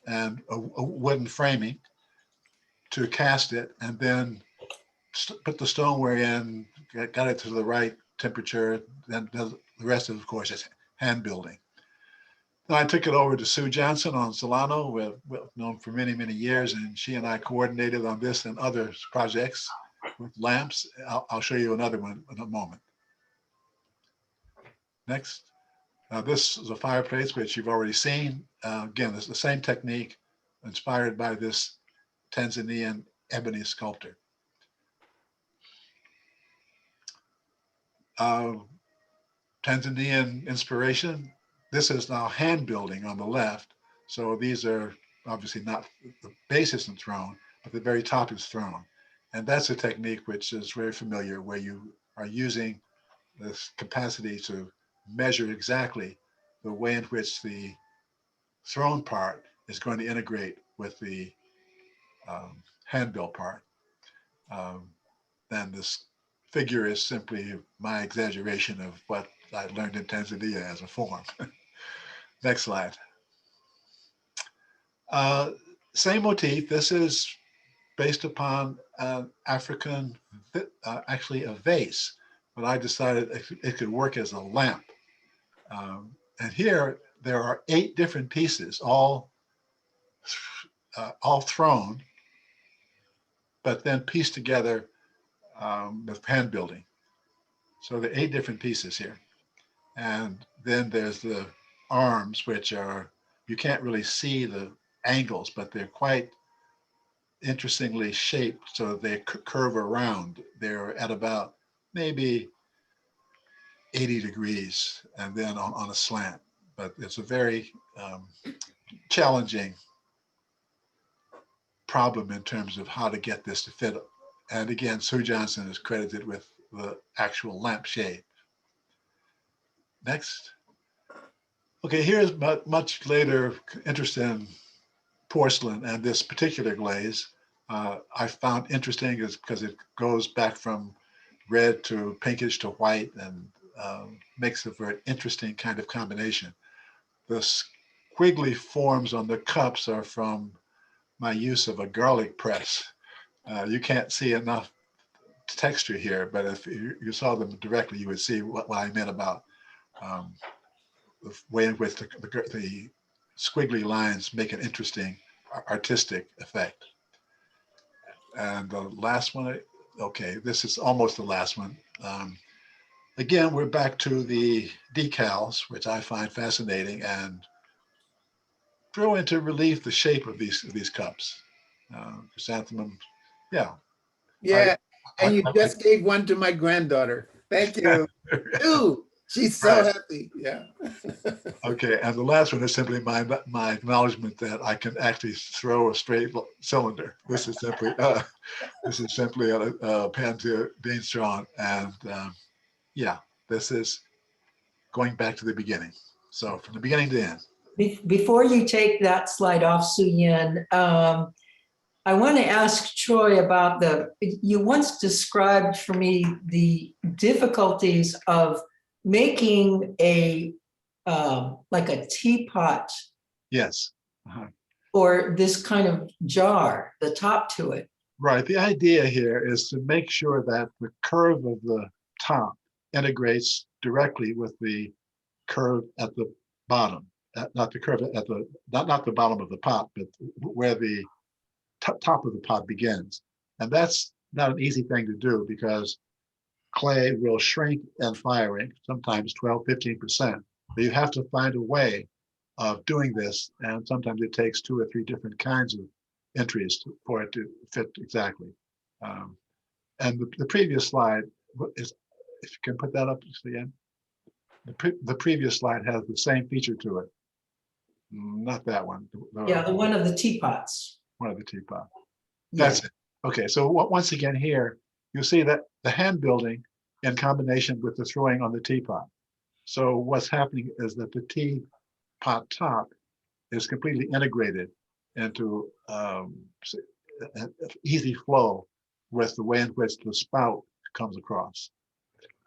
and a wooden framing to cast it, and then put the stoneware in, got it to the right temperature. Then the rest of course, is hand building. Then I took it over to Sue Johnson on Solano, we've known for many, many years, and she and I coordinated on this and other projects with lamps. I'll show you another one in a moment. Next. Now this is a fireplace, which you've already seen. Again, it's the same technique inspired by this Tanzanian ebony sculptor. Tanzanian inspiration. This is now hand building on the left. So these are obviously not, the base isn't thrown, but the very top is thrown. And that's a technique which is very familiar, where you are using this capacity to measure exactly the way in which the thrown part is going to integrate with the hand-built part. Then this figure is simply my exaggeration of what I learned in Tanzania as a form. Next slide. Same motif. This is based upon an African, actually a vase, but I decided it could work as a lamp. And here there are 8 different pieces, all thrown, but then pieced together with hand building. So there are 8 different pieces here. And then there's the arms, which are, you can't really see the angles, but they're quite interestingly shaped so they curve around. They're at about maybe 80 degrees and then on a slant. But it's a very challenging problem in terms of how to get this to fit. And again, Sue Johnson is credited with the actual lamp shape. Next. Okay, here's much later interest in porcelain, and this particular glaze I found interesting is because it goes back from red to pinkish to white, and makes a very interesting kind of combination. The squiggly forms on the cups are from my use of a garlic press. You can't see enough texture here, but if you saw them directly, you would see what I meant about the way in which the squiggly lines make an interesting artistic effect. And the last one, okay, this is almost the last one. Again, we're back to the decals, which I find fascinating, and throw into relief the shape of these cups. Chrysanthemum, yeah. Yeah, and you just gave one to my granddaughter. Thank you. Ooh, she's so happy. Yeah. Okay, and the last one is simply my acknowledgement that I can actually throw a straight cylinder. This is simply a pen to Dean Strong, and yeah, This is going back to the beginning. So from the beginning to the end. Before you take that slide off, Su-Yin, I want to ask Troy about you once described for me the difficulties of making like a teapot. Yes. Uh-huh. Or this kind of jar, the top to it. Right. The idea here is to make sure that the curve of the top integrates directly with the curve at the bottom. Not the curve at the not the bottom of the pot, but where the top of the pot begins. And that's not an easy thing to do because clay will shrink and firing, sometimes 12, 15%. But you have to find a way of doing this, and sometimes it takes 2 or 3 different kinds of entries for it to fit exactly. And the previous slide is, if you can put that up again, the previous slide has the same feature to it. Not that one. Yeah, the one of the teapots. One of the teapots. That's it. Okay, so once again here, you'll see that the hand building in combination with the throwing on the teapot. So what's happening is that the teapot top is completely integrated into easy flow with the way in which the spout comes across.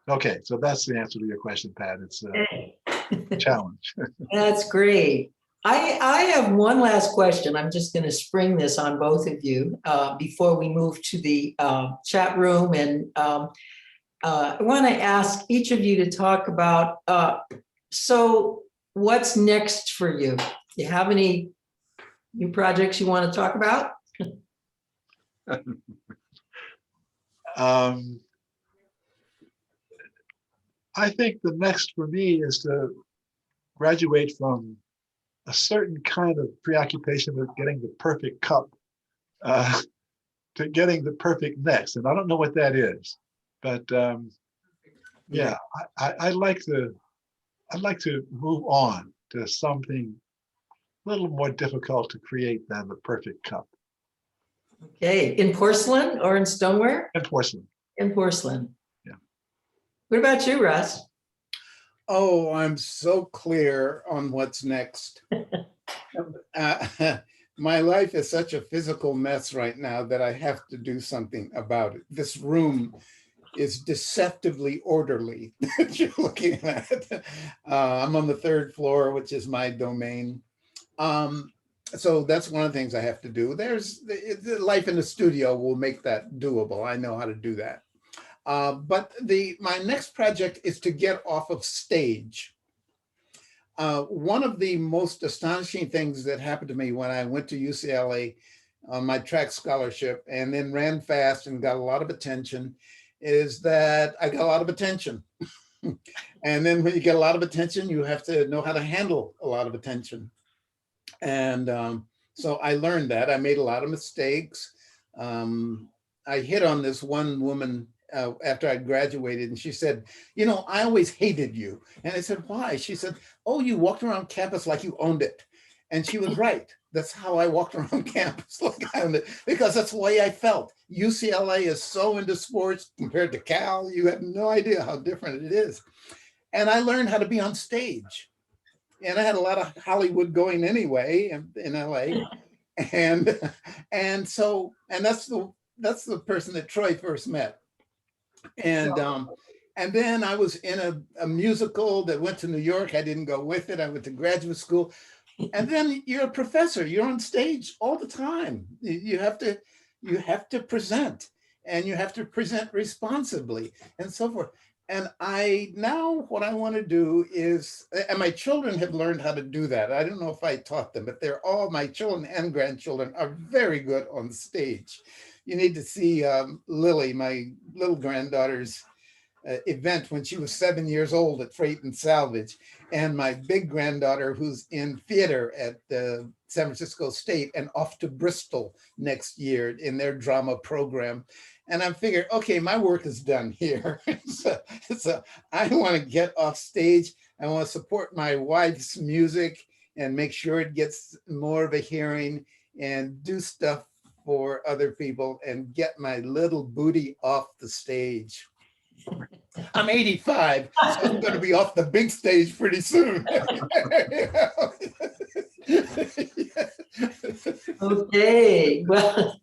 Okay, so that's the answer to your question, Pat. It's a challenge. That's great. I have one last question. I'm just going to spring this on both of you before we move to the chat room. And I want to ask each of you to talk about, so what's next for you? Do you have any new projects you want to talk about? I think the next for me is to graduate from a certain kind of preoccupation with getting the perfect cup to getting the perfect next. And I don't know what that is, but yeah, I'd like to move on to something a little more difficult to create than the perfect cup. Okay, in porcelain or in stoneware? In porcelain. In porcelain. Yeah. What about you, Russ? Oh, I'm so clear on what's next. My life is such a physical mess right now that I have to do something about it. This room is deceptively orderly that you're looking at. I'm on the 3rd floor, which is my domain. So that's one of the things I have to do. There's the life in the studio will make that doable. I know how to do that. But my next project is to get off of stage. One of the most astonishing things that happened to me when I went to UCLA on my track scholarship and then ran fast and got a lot of attention is that I got a lot of attention. And then when you get a lot of attention, you have to know how to handle a lot of attention. And so I learned that. I made a lot of mistakes. I hit on this one woman after I graduated, and she said, you know, I always hated you. And I said, why? She said, oh, you walked around campus like you owned it. And she was right. That's how I walked around campus like I owned it, because that's the way I felt. UCLA is so into sports compared to Cal. You have no idea how different it is. And I learned how to be on stage. And I had a lot of Hollywood going anyway in LA. And that's the person that Troy first met. And then I was in a musical that went to New York. I didn't go with it. I went to graduate school. And then you're a professor. You're on stage all the time. You have to present, and you have to present responsibly and so forth. And what I want to do is, and my children have learned how to do that. I don't know if I taught them, but my children and grandchildren are very good on stage. You need to see Lily, my little granddaughter's event when she was 7 years old at Freight and Salvage, and my big granddaughter who's in theater at the San Francisco State and off to Bristol next year in their drama program. And I'm figuring, okay, my work is done here. so I want to get off stage. I want to support my wife's music and make sure it gets more of a hearing and do stuff for other people and get my little booty off the stage. I'm 85, so I'm going to be off the big stage pretty soon. Okay, well,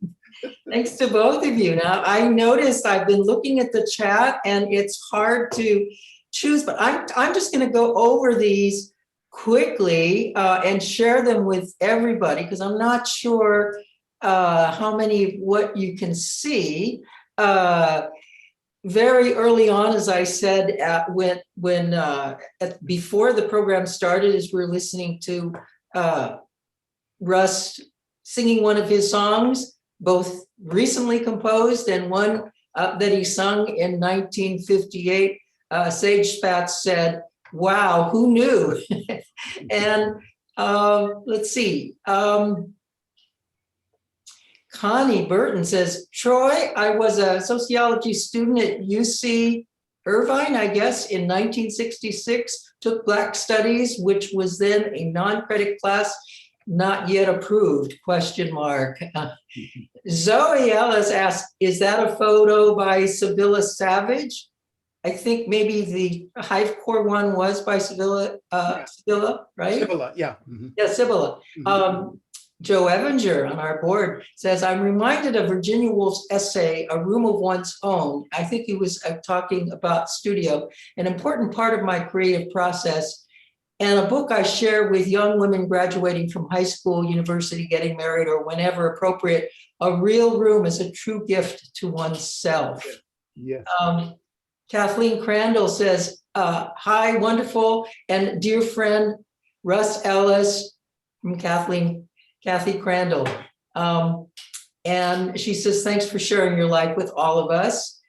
thanks to both of you. Now, I noticed I've been looking at the chat and it's hard to choose, but I'm just going to go over these quickly and share them with everybody because I'm not sure how many what you can see. Very early on, as I said, before the program started, as we were listening to Russ singing one of his songs, both recently composed and one that he sung in 1958, Sage Spatz said, "Wow, who knew?" And let's see. Connie Burton says, Troy, I was a sociology student at UC Irvine, I guess, in 1966, took Black Studies, which was then a non-credit class, not yet approved, question mark. Zoe Ellis asked, is that a photo by Sibylla Savage? I think maybe the Hive Core one was by Sibylla, right? Sibylla, yeah. Mm-hmm. Yeah, Sibylla. Mm-hmm. Joe Evinger on our board says, I'm reminded of Virginia Woolf's essay, A Room of One's Own. I think he was talking about studio, an important part of my creative process, and a book I share with young women graduating from high school, university, getting married, or whenever appropriate. A real room is a true gift to oneself. Yes. Kathleen Crandall says, hi, wonderful and dear friend, Russ Ellis, from Kathy Crandall. And she says, thanks for sharing your life with all of us.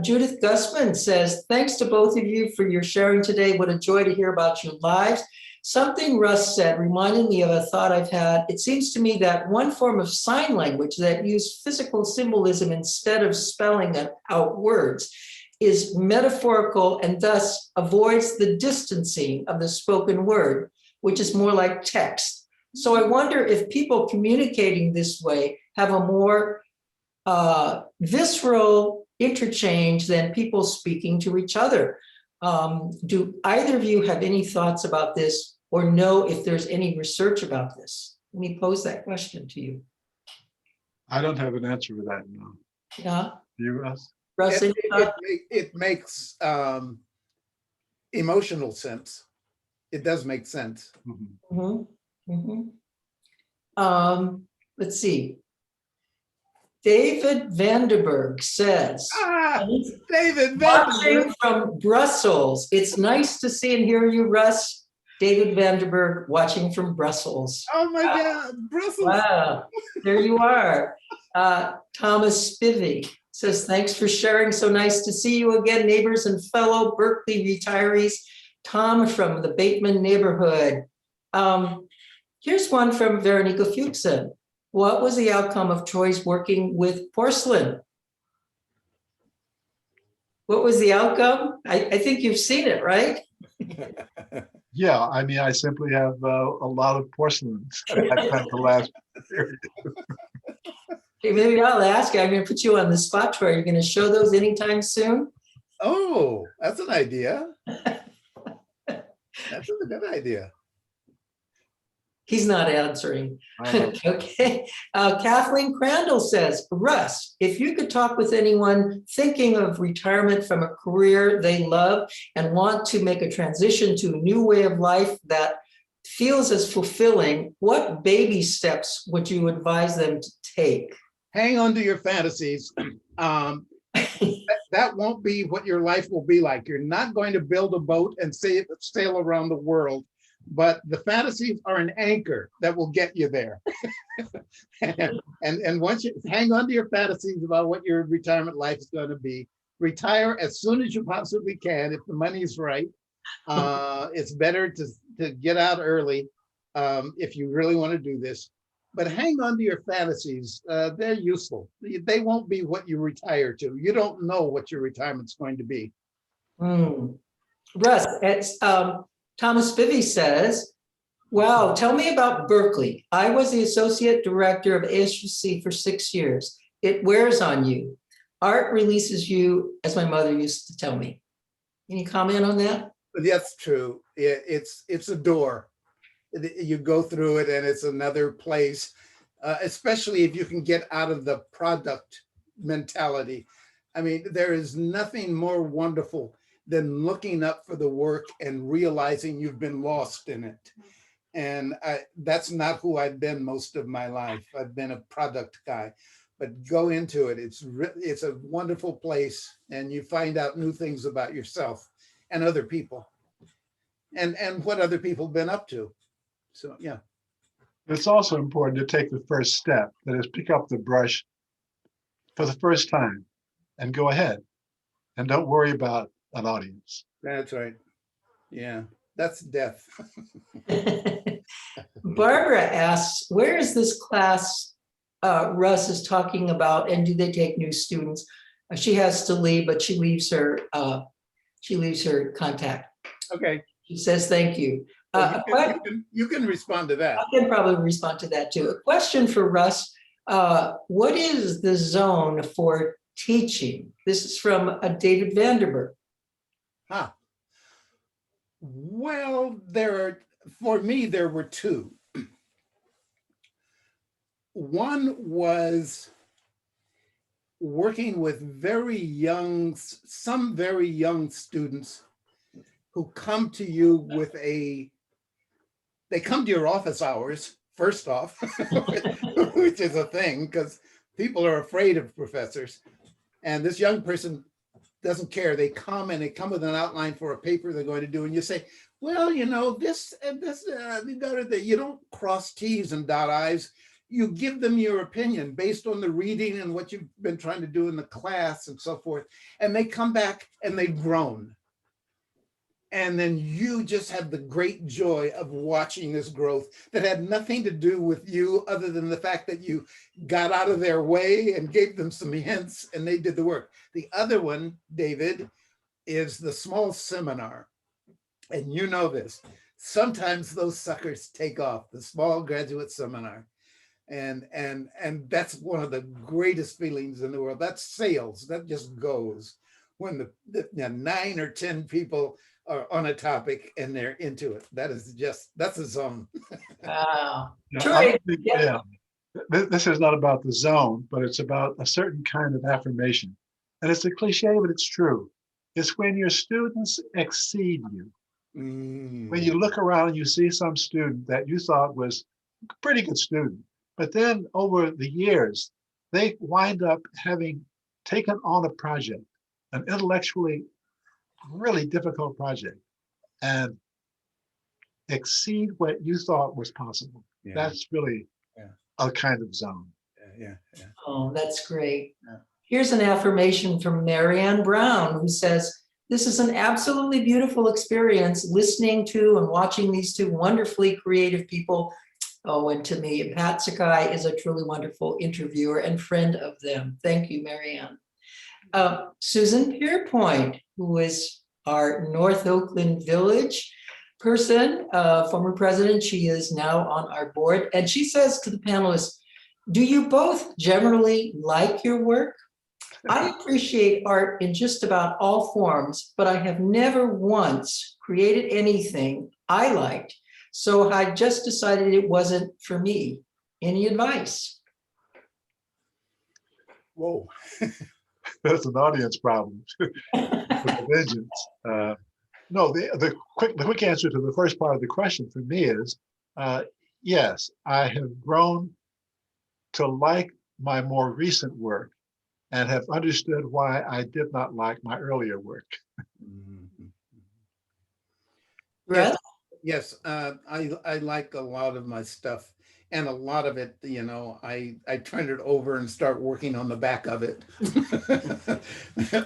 Judith Gusman says, thanks to both of you for your sharing today. What a joy to hear about your lives. Something Russ said reminded me of a thought I've had. It seems to me that one form of sign language that used physical symbolism instead of spelling out words is metaphorical and thus avoids the distancing of the spoken word, which is more like text. So I wonder if people communicating this way have a more visceral interchange than people speaking to each other. Do either of you have any thoughts about this or know if there's any research about this? Let me pose that question to you. I don't have an answer for that, no. Yeah. You, Russ? Russ, It makes emotional sense. It does make sense. Mm-hmm. Mm-hmm. Mm-hmm. Let's see. David Vanderberg says, David watching Vanderberg from Brussels. It's nice to see and hear you, Russ. David Vanderberg watching from Brussels. Oh my God, Brussels. Wow, there you are. Thomas Spivey says, thanks for sharing. So nice to see you again, neighbors and fellow Berkeley retirees. Tom from the Bateman neighborhood. Here's one from Veronica Fuchsen. What was the outcome of Troy's working with porcelain? What was the outcome? I think you've seen it, right? Yeah, I mean, I simply have a lot of porcelains. I've had the last period. Okay, maybe I'll ask you. I'm going to put you on the spot, Troy. Are you going to show those anytime soon? Oh, that's an idea. That's a good idea. He's not answering. Okay. Kathleen Crandall says, Russ, if you could talk with anyone thinking of retirement from a career they love and want to make a transition to a new way of life that feels as fulfilling, what baby steps would you advise them to take? Hang on to your fantasies. That won't be what your life will be like. You're not going to build a boat and sail around the world. But the fantasies are an anchor that will get you there. and once you hang on to your fantasies about what your retirement life is going to be, retire as soon as you possibly can if the money's right. It's better to get out early if you really want to do this. But hang on to your fantasies. They're useful. They won't be what you retire to. You don't know what your retirement's going to be. Russ, it's Thomas Spivey says, wow, tell me about Berkeley. I was the associate director of ASUC for 6 years. It wears on you. art releases you, as my mother used to tell me. Any comment on that? That's true. It's a door. You go through it and it's another place, especially if you can get out of the product mentality. I mean, there is nothing more wonderful than looking up for the work and realizing you've been lost in it. And that's not who I've been most of my life. I've been a product guy, but go into it. It's a wonderful place, and you find out new things about yourself and other people, and what other people have been up to. So yeah. It's also important to take the first step, that is, pick up the brush for the first time and go ahead, and don't worry about an audience. That's right. Yeah, that's death. Barbara asks, where is this class Russ is talking about, and do they take new students? She has to leave, but she leaves her contact. Okay. She says thank you. You can respond to that. I can probably respond to that too. A question for Russ. What is the zone for teaching? This is from David Vanderberg. Huh. Well, for me, there were two. One was working with some very young students who come to you with they come to your office hours, first off, which is a thing because people are afraid of professors. And this young person doesn't care. They come with an outline for a paper they're going to do. And you say, well, you know, you don't cross T's and dot I's. You give them your opinion based on the reading and what you've been trying to do in the class and so forth. And they come back and they've grown. And then you just have the great joy of watching this growth that had nothing to do with you other than the fact that you got out of their way and gave them some hints and they did the work. The other one, David, is the small seminar. And you know this, sometimes those suckers take off, the small graduate seminar. And that's one of the greatest feelings in the world. That's sales, that just goes. When the 9 or 10 people are on a topic and they're into it. That's a zone. Wow. Troy, yeah. This is not about the zone, but it's about a certain kind of affirmation. And it's a cliche, but it's true. It's when your students exceed you. When you look around and you see some student that you thought was a pretty good student, but then over the years, they wind up having taken on a project, an intellectually really difficult project, and exceed what you thought was possible. Yeah. That's really a kind of zone. Yeah. Oh, that's great. Yeah. Here's an affirmation from Marianne Brown, who says, this is an absolutely beautiful experience listening to and watching these two wonderfully creative people. Oh, and to me, Pat Sagai is a truly wonderful interviewer and friend of them. Thank you, Marianne. Susan Pierpoint, who is our North Oakland Village person, former president. She is now on our board. And she says to the panelists, do you both generally like your work? I appreciate art in just about all forms, but I have never once created anything I liked. So I just decided it wasn't for me. Any advice? Whoa. That's an audience problem. Vengeance. No, the quick answer to the first part of the question for me is, yes, I have grown to like my more recent work and have understood why I did not like my earlier work. Yes, I like a lot of my stuff. And a lot of it, you know, I turn it over and start working on the back of it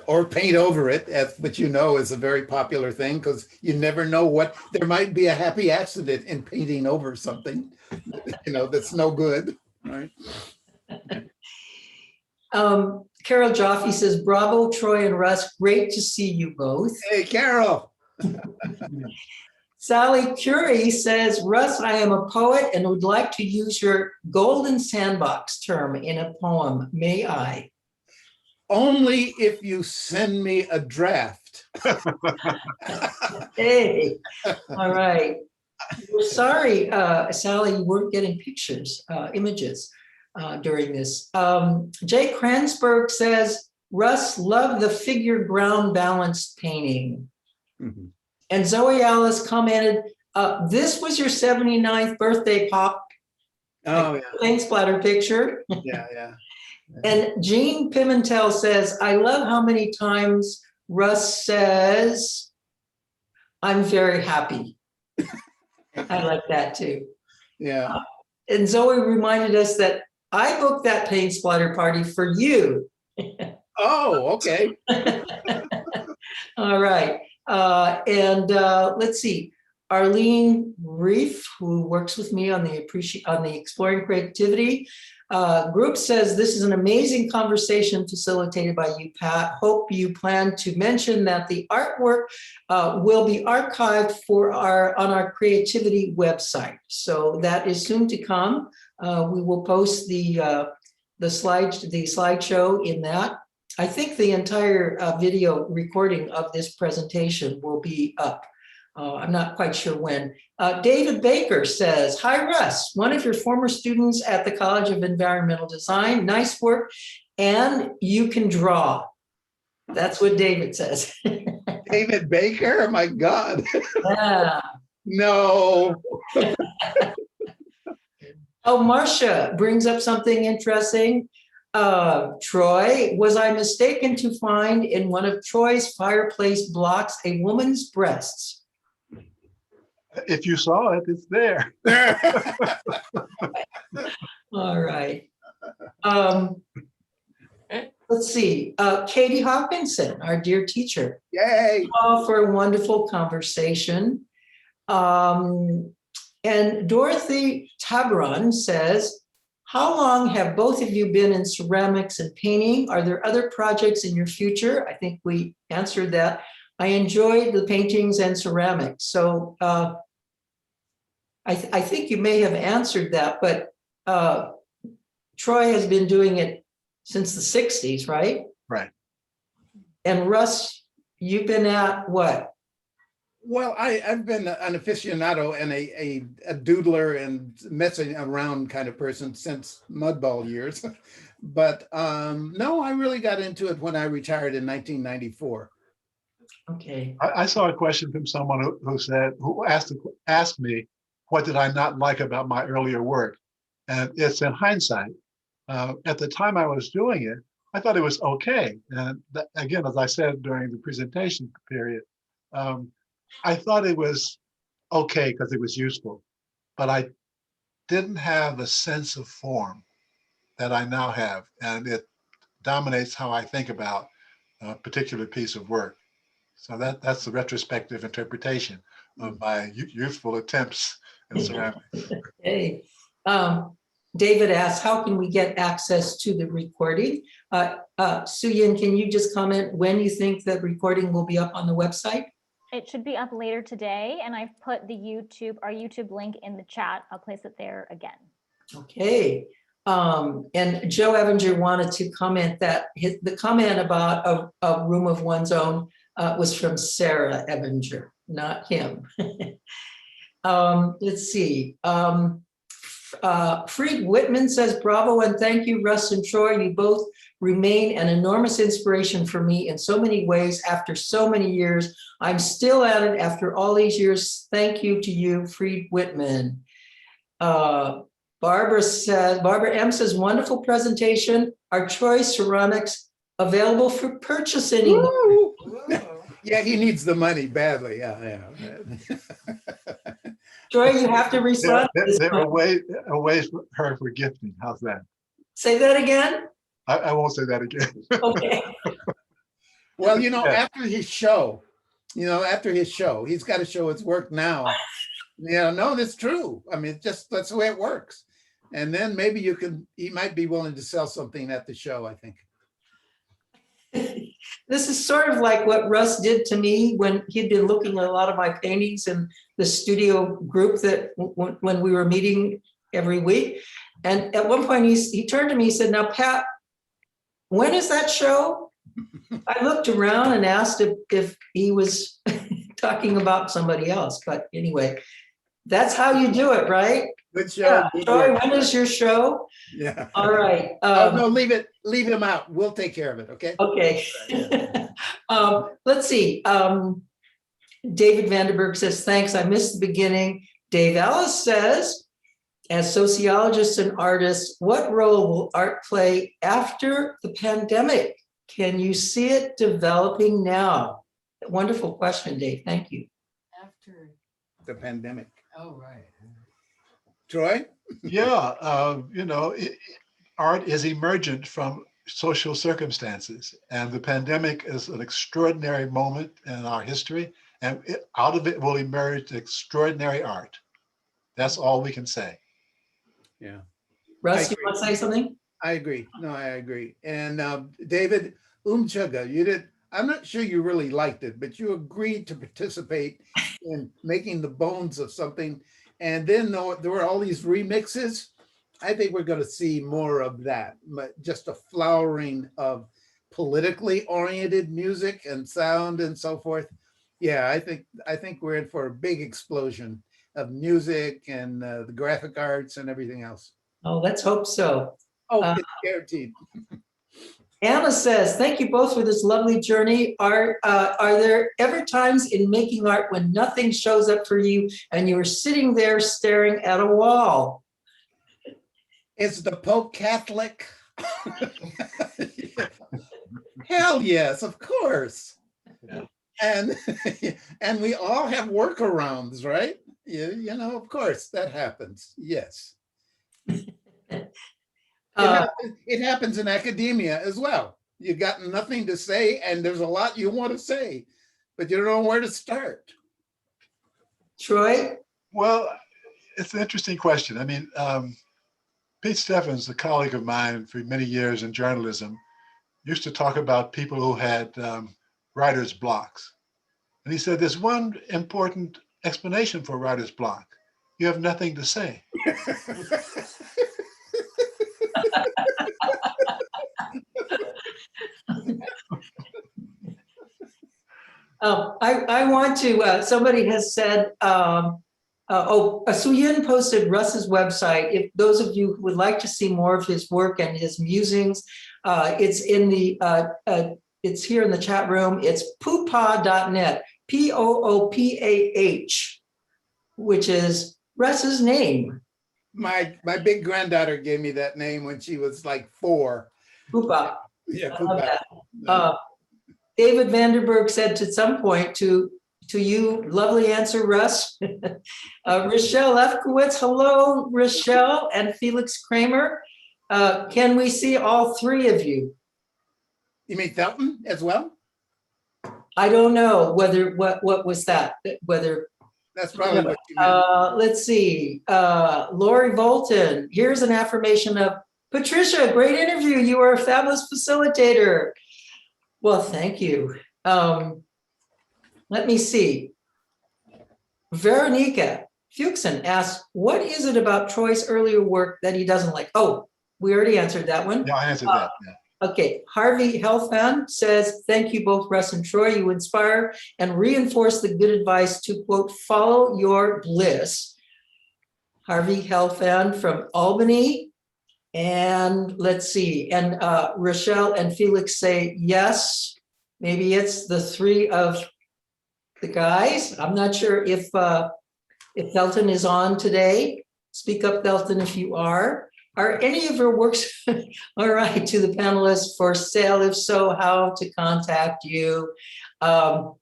or paint over it, which you know is a very popular thing because you never know there might be a happy accident in painting over something, you know, that's no good, right? Carol Jaffe says, bravo, Troy and Russ, great to see you both. Hey, Carol. Sally Curie says, Russ, I am a poet and would like to use your Golden Sandbox term in a poem. May I? only if you send me a draft. Hey, all right. We're sorry, Sally, you weren't getting pictures, images during this. Jay Kransberg says, Russ, love the figure ground balanced painting. Mhm. And Zoe Alice commented, this was your 79th birthday pop Oh, yeah, paint splatter picture. yeah. And Jean Pimentel says, I love how many times Russ says, I'm very happy. I like that too. Yeah. And Zoe reminded us that I booked that paint splatter party for you. Oh, okay. All right. Let's see. Arlene Reef, who works with me on the Exploring Creativity group, says this is an amazing conversation facilitated by you, Pat. Hope you plan to mention that the artwork will be archived on our creativity website. So that is soon to come. We will post the slideshow in that. I think the entire video recording of this presentation will be up. I'm not quite sure when. David Baker says, hi, Russ, one of your former students at the College of Environmental Design. Nice work. And you can draw. That's what David says. David Baker? Oh, my God. Yeah. No. Oh, Marcia brings up something interesting. Troy, was I mistaken to find in one of Troy's fireplace blocks a woman's breasts? If you saw it, it's there. All right. Let's see. Katie Hawkinson, our dear teacher. Yay. For a wonderful conversation. And Dorothy Tabron says, how long have both of you been in ceramics and painting? Are there other projects in your future? I think we answered that. I enjoyed the paintings and ceramics. So I think you may have answered that, but Troy has been doing it since the 60s, right? Right. And Russ, you've been at what? Well, I've been an aficionado and a doodler and messing around kind of person since mudball years. But no, I really got into it when I retired in 1994. Okay. I saw a question from someone who asked me, what did I not like about my earlier work? And it's in hindsight. At the time I was doing it, I thought it was okay. And again, as I said during the presentation period, I thought it was okay because it was useful, but I didn't have the sense of form that I now have, and it dominates how I think about a particular piece of work. So that's the retrospective interpretation of my youthful attempts in ceramics. Hey, David asks, how can we get access to the recording? Suyin, can you just comment when you think the recording will be up on the website? It should be up later today, and I've put our YouTube link in the chat. I'll place it there again. Okay. And Joe Evinger wanted to comment that the comment about a room of one's own was from Sarah Evinger, not him. Let's see. Fried Whitman says, bravo and thank you, Russ and Troy. You both remain an enormous inspiration for me in so many ways after so many years. I'm still at it after all these years. Thank you to you, Fried Whitman. Barbara M says, wonderful presentation. Are Troy ceramics available for purchase anymore? Yeah, he needs the money badly. Yeah. Troy, you have to respond. There are ways for her for gifting. How's that? Say that again. I won't say that again. Okay. Well, after his show, he's got to show his work now. No, that's true. I mean, that's the way it works. And then maybe he might be willing to sell something at the show, I think. This is sort of like what Russ did to me when he'd been looking at a lot of my paintings in the studio group that when we were meeting every week. And at one point he turned to me, he said, now, Pat, when is that show? I looked around and asked if he was talking about somebody else, but anyway, that's how you do it, right? Good show. Yeah, good Troy, work. when is your show? Yeah. All right. Oh, no, leave him out. We'll take care of it, okay? Okay. Let's see. David Vanderberg says, thanks, I missed the beginning. Dave Ellis says, as sociologists and artists, what role will art play after the pandemic? Can you see it developing now? Wonderful question, Dave. Thank you. After the pandemic. Oh, right. Troy? Yeah, art is emergent from social circumstances, and the pandemic is an extraordinary moment in our history, and out of it will emerge extraordinary art. That's all we can say. Yeah. Russ, you want to say something? I agree. No, I agree. And David Umchaga, I'm not sure you really liked it, but you agreed to participate in making the bones of something. And then there were all these remixes. I think we're going to see more of that, just a flowering of politically oriented music and sound and so forth. Yeah, I think we're in for a big explosion of music and the graphic arts and everything else. Oh, let's hope so. Oh, it's guaranteed. Anna says, thank you both for this lovely journey. Are there ever times in making art when nothing shows up for you and you're sitting there staring at a wall? Is the Pope Catholic? Hell yes, of course. Yeah. And we all have workarounds, right? Of course that happens. Yes. It happens in academia as well. You got nothing to say, and there's a lot you want to say, but you don't know where to start. Troy? Well, it's an interesting question. I mean, Pete Steffens, a colleague of mine for many years in journalism, used to talk about people who had writer's blocks. And he said, there's one important explanation for writer's block. You have nothing to say. I want to, somebody has said, Suyin posted Russ's website. If those of you who would like to see more of his work and his musings, it's it's here in the chat room. It's poopah.net, Poopah, which is Russ's name. My big granddaughter gave me that name when she was like 4. Poopah. Yeah, I love Poopah. that. David Vanderberg said to some point to you, lovely answer, Russ. Rochelle Lefkowitz, hello, Rochelle and Felix Kramer. Can we see all 3 of you? You mean Felton as well? I don't know whether, what was that? Whether. That's probably what you meant. Let's see, Lori Volton, here's an affirmation of Patricia, great interview. You are a fabulous facilitator. Well, thank you. Let me see. Veronica Fuchsen asks, what is it about Troy's earlier work that he doesn't like? Oh, we already answered that one. Yeah, I answered that. Yeah. Okay, Harvey Healthfan says, thank you both, Russ and Troy. You inspire and reinforce the good advice to, quote, follow your bliss. Harvey Healthfan from Albany. And let's see, and Rochelle and Felix say, yes, maybe it's the 3 of the guys. I'm not sure if Felton is on today. Speak up, Felton, if you are. Are any of your works, all right, to the panelists for sale? If so, how to contact you? Contact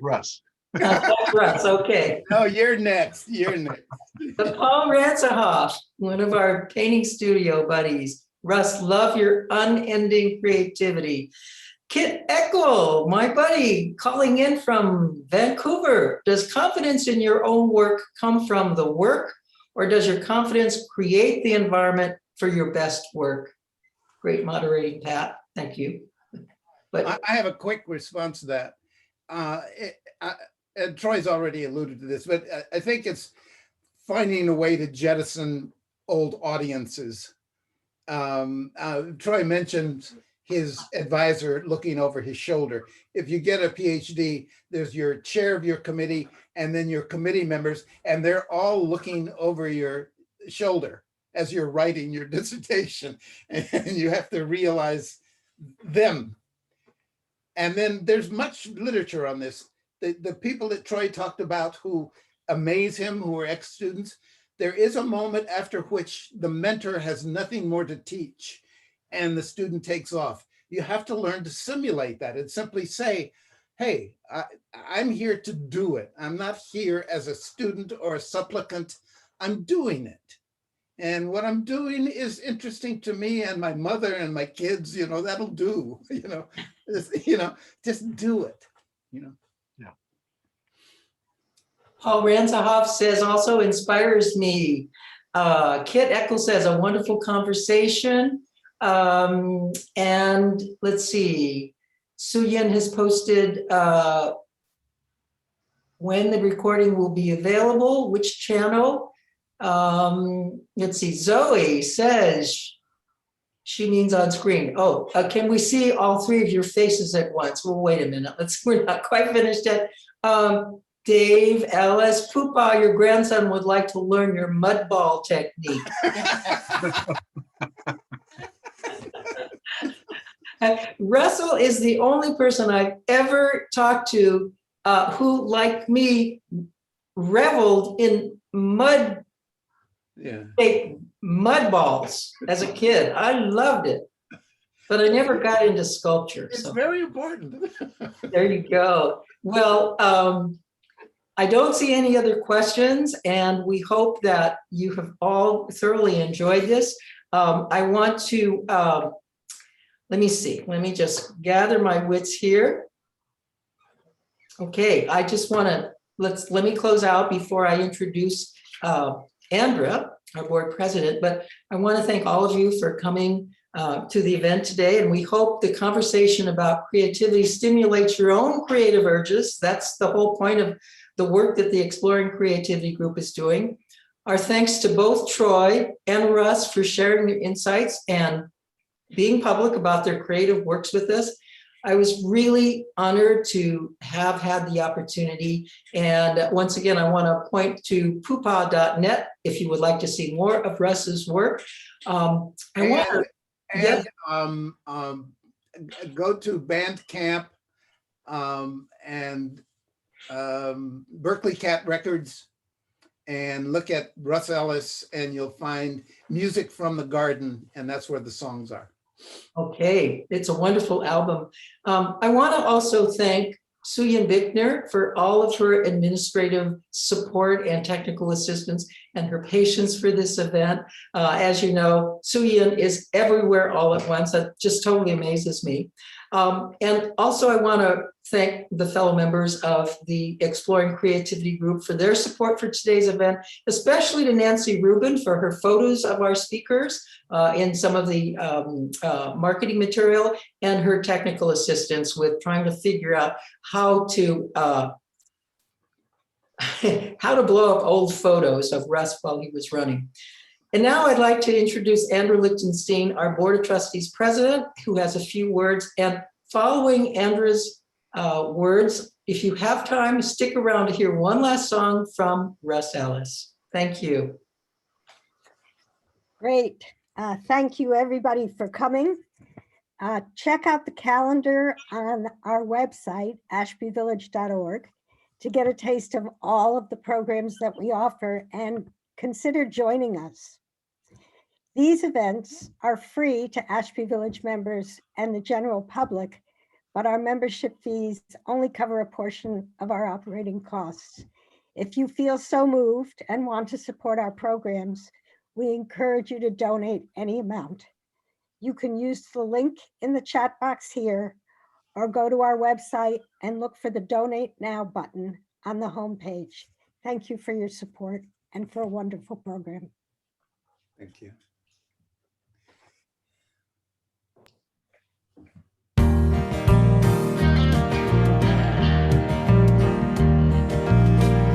Russ. Contact Russ, okay. No, you're next. You're next. But Paul Ransahoff, one of our painting studio buddies. Russ, love your unending creativity. Kit Eckel, my buddy, calling in from Vancouver. Does confidence in your own work come from the work, or does your confidence create the environment for your best work? Great moderating, Pat. Thank you. But I have a quick response to that. And Troy's already alluded to this, but I think it's finding a way to jettison old audiences. Troy mentioned his advisor looking over his shoulder. If you get a PhD, there's your chair of your committee and then your committee members, and they're all looking over your shoulder as you're writing your dissertation, and you have to realize them. And then there's much literature on this. The people that Troy talked about who amaze him, who are ex-students, there is a moment after which the mentor has nothing more to teach and the student takes off. You have to learn to simulate that and simply say, hey, I'm here to do it. I'm not here as a student or a supplicant. I'm doing it. And what I'm doing is interesting to me and my mother and my kids, that'll do, just do it, Yeah. Paul Ranzahoff says also inspires me. Kit Eckel says a wonderful conversation. And let's see, Su Yin has posted when the recording will be available, which channel. Let's see, Zoe says she means on screen. Oh, can we see all three of your faces at once? Well, wait a minute. We're not quite finished yet. Dave Ellis, Poopa, your grandson would like to learn your mud ball technique. Russell is the only person I've ever talked to who, like me, reveled in mud balls as a kid. I loved it, but I never got into sculpture. It's very important. There you go. Well, I don't see any other questions, and we hope that you have all thoroughly enjoyed this. I want to, let me see, let me just gather my wits here. Okay, I just want to, let me close out before I introduce Andra, our board president, but I want to thank all of you for coming to the event today, and we hope the conversation about creativity stimulates your own creative urges. That's the whole point of the work that the Exploring Creativity Group is doing. Our thanks to both Troy and Russ for sharing their insights and being public about their creative works with us. I was really honored to have had the opportunity. And once again, I want to point to poopa.net if you would like to see more of Russ's work. Go to Bandcamp and Berkeley Cat Records and look at Russ Ellis, and you'll find Music from the Garden, and that's where the songs are. Okay, it's a wonderful album. I want to also thank Su-Yin Bickner for all of her administrative support and technical assistance and her patience for this event. As you know, Su-Yin is everywhere all at once. That just totally amazes me. And also I want to thank the fellow members of the Exploring Creativity Group for their support for today's event, especially to Nancy Rubin for her photos of our speakers in some of the marketing material, and her technical assistance with trying to figure out how to blow up old photos of Russ while he was running. And now I'd like to introduce Andrew Lichtenstein, our Board of Trustees president, who has a few words. And following Andrew's words, if you have time, stick around to hear one last song from Russ Ellis. Thank you. Great. Thank you, everybody, for coming. Check out the calendar on our website, ashbyvillage.org, to get a taste of all of the programs that we offer, and consider joining us. These events are free to Ashby Village members and the general public, but our membership fees only cover a portion of our operating costs. If you feel so moved and want to support our programs, we encourage you to donate any amount. You can use the link in the chat box here, or go to our website and look for the Donate Now button on the homepage. Thank you for your support and for a wonderful program. Thank you.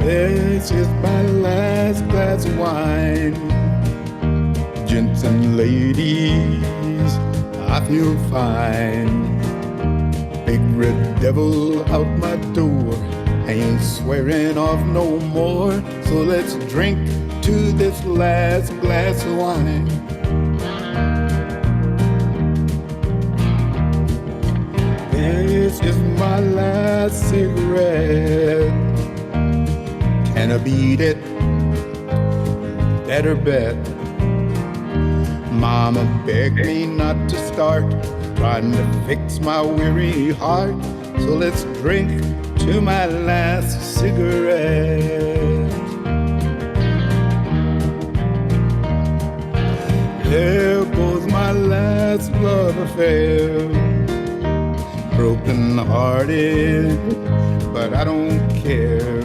This is my last glass of wine, gentle folks and ladies, I feel fine. Big red devil out my door, I ain't swearing off no more. So let's drink to this last glass of wine. This is my last cigarette. Can I beat it? Better bet. Mama begged me not to start trying to fix my weary heart. So let's drink to my last cigarette. There goes my last love affair. Broken hearted, but I don't care.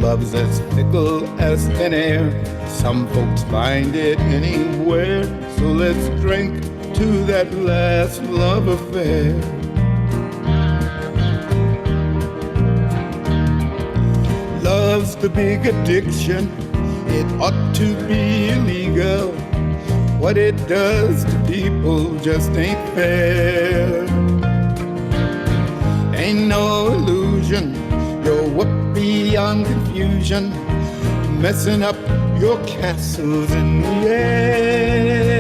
Love's as fickle as thin air. Some folks find it anywhere. So let's drink to that last love affair. Love's the big addiction. It ought to be illegal. What it does to people just ain't fair. Ain't no illusion, you're what beyond confusion, messing up your castles in the air.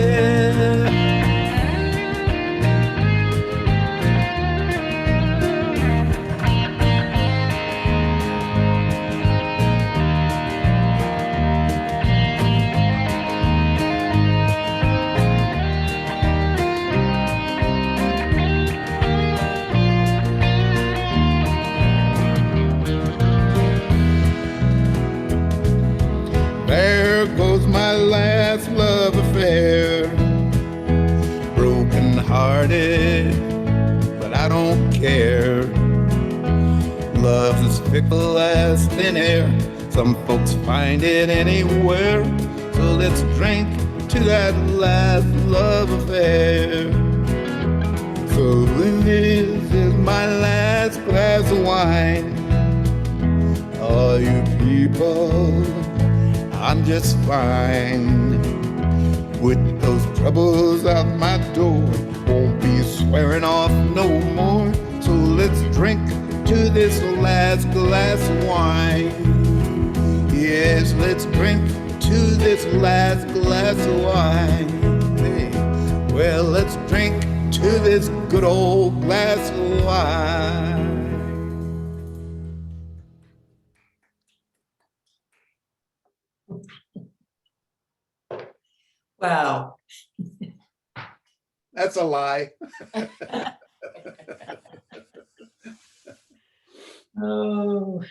There goes my last love affair. Broken hearted, but I don't care. Love's as fickle as thin air. Some folks find it anywhere. So let's drink to that last love affair. So this is my last glass of wine. All you people, I'm just fine. With those troubles out my door, won't be swearing off no more. So let's drink to this last glass of wine. Yes, let's drink to this last glass of wine. Hey, well, let's drink to this good old glass of wine. Wow. That's a lie. Oh,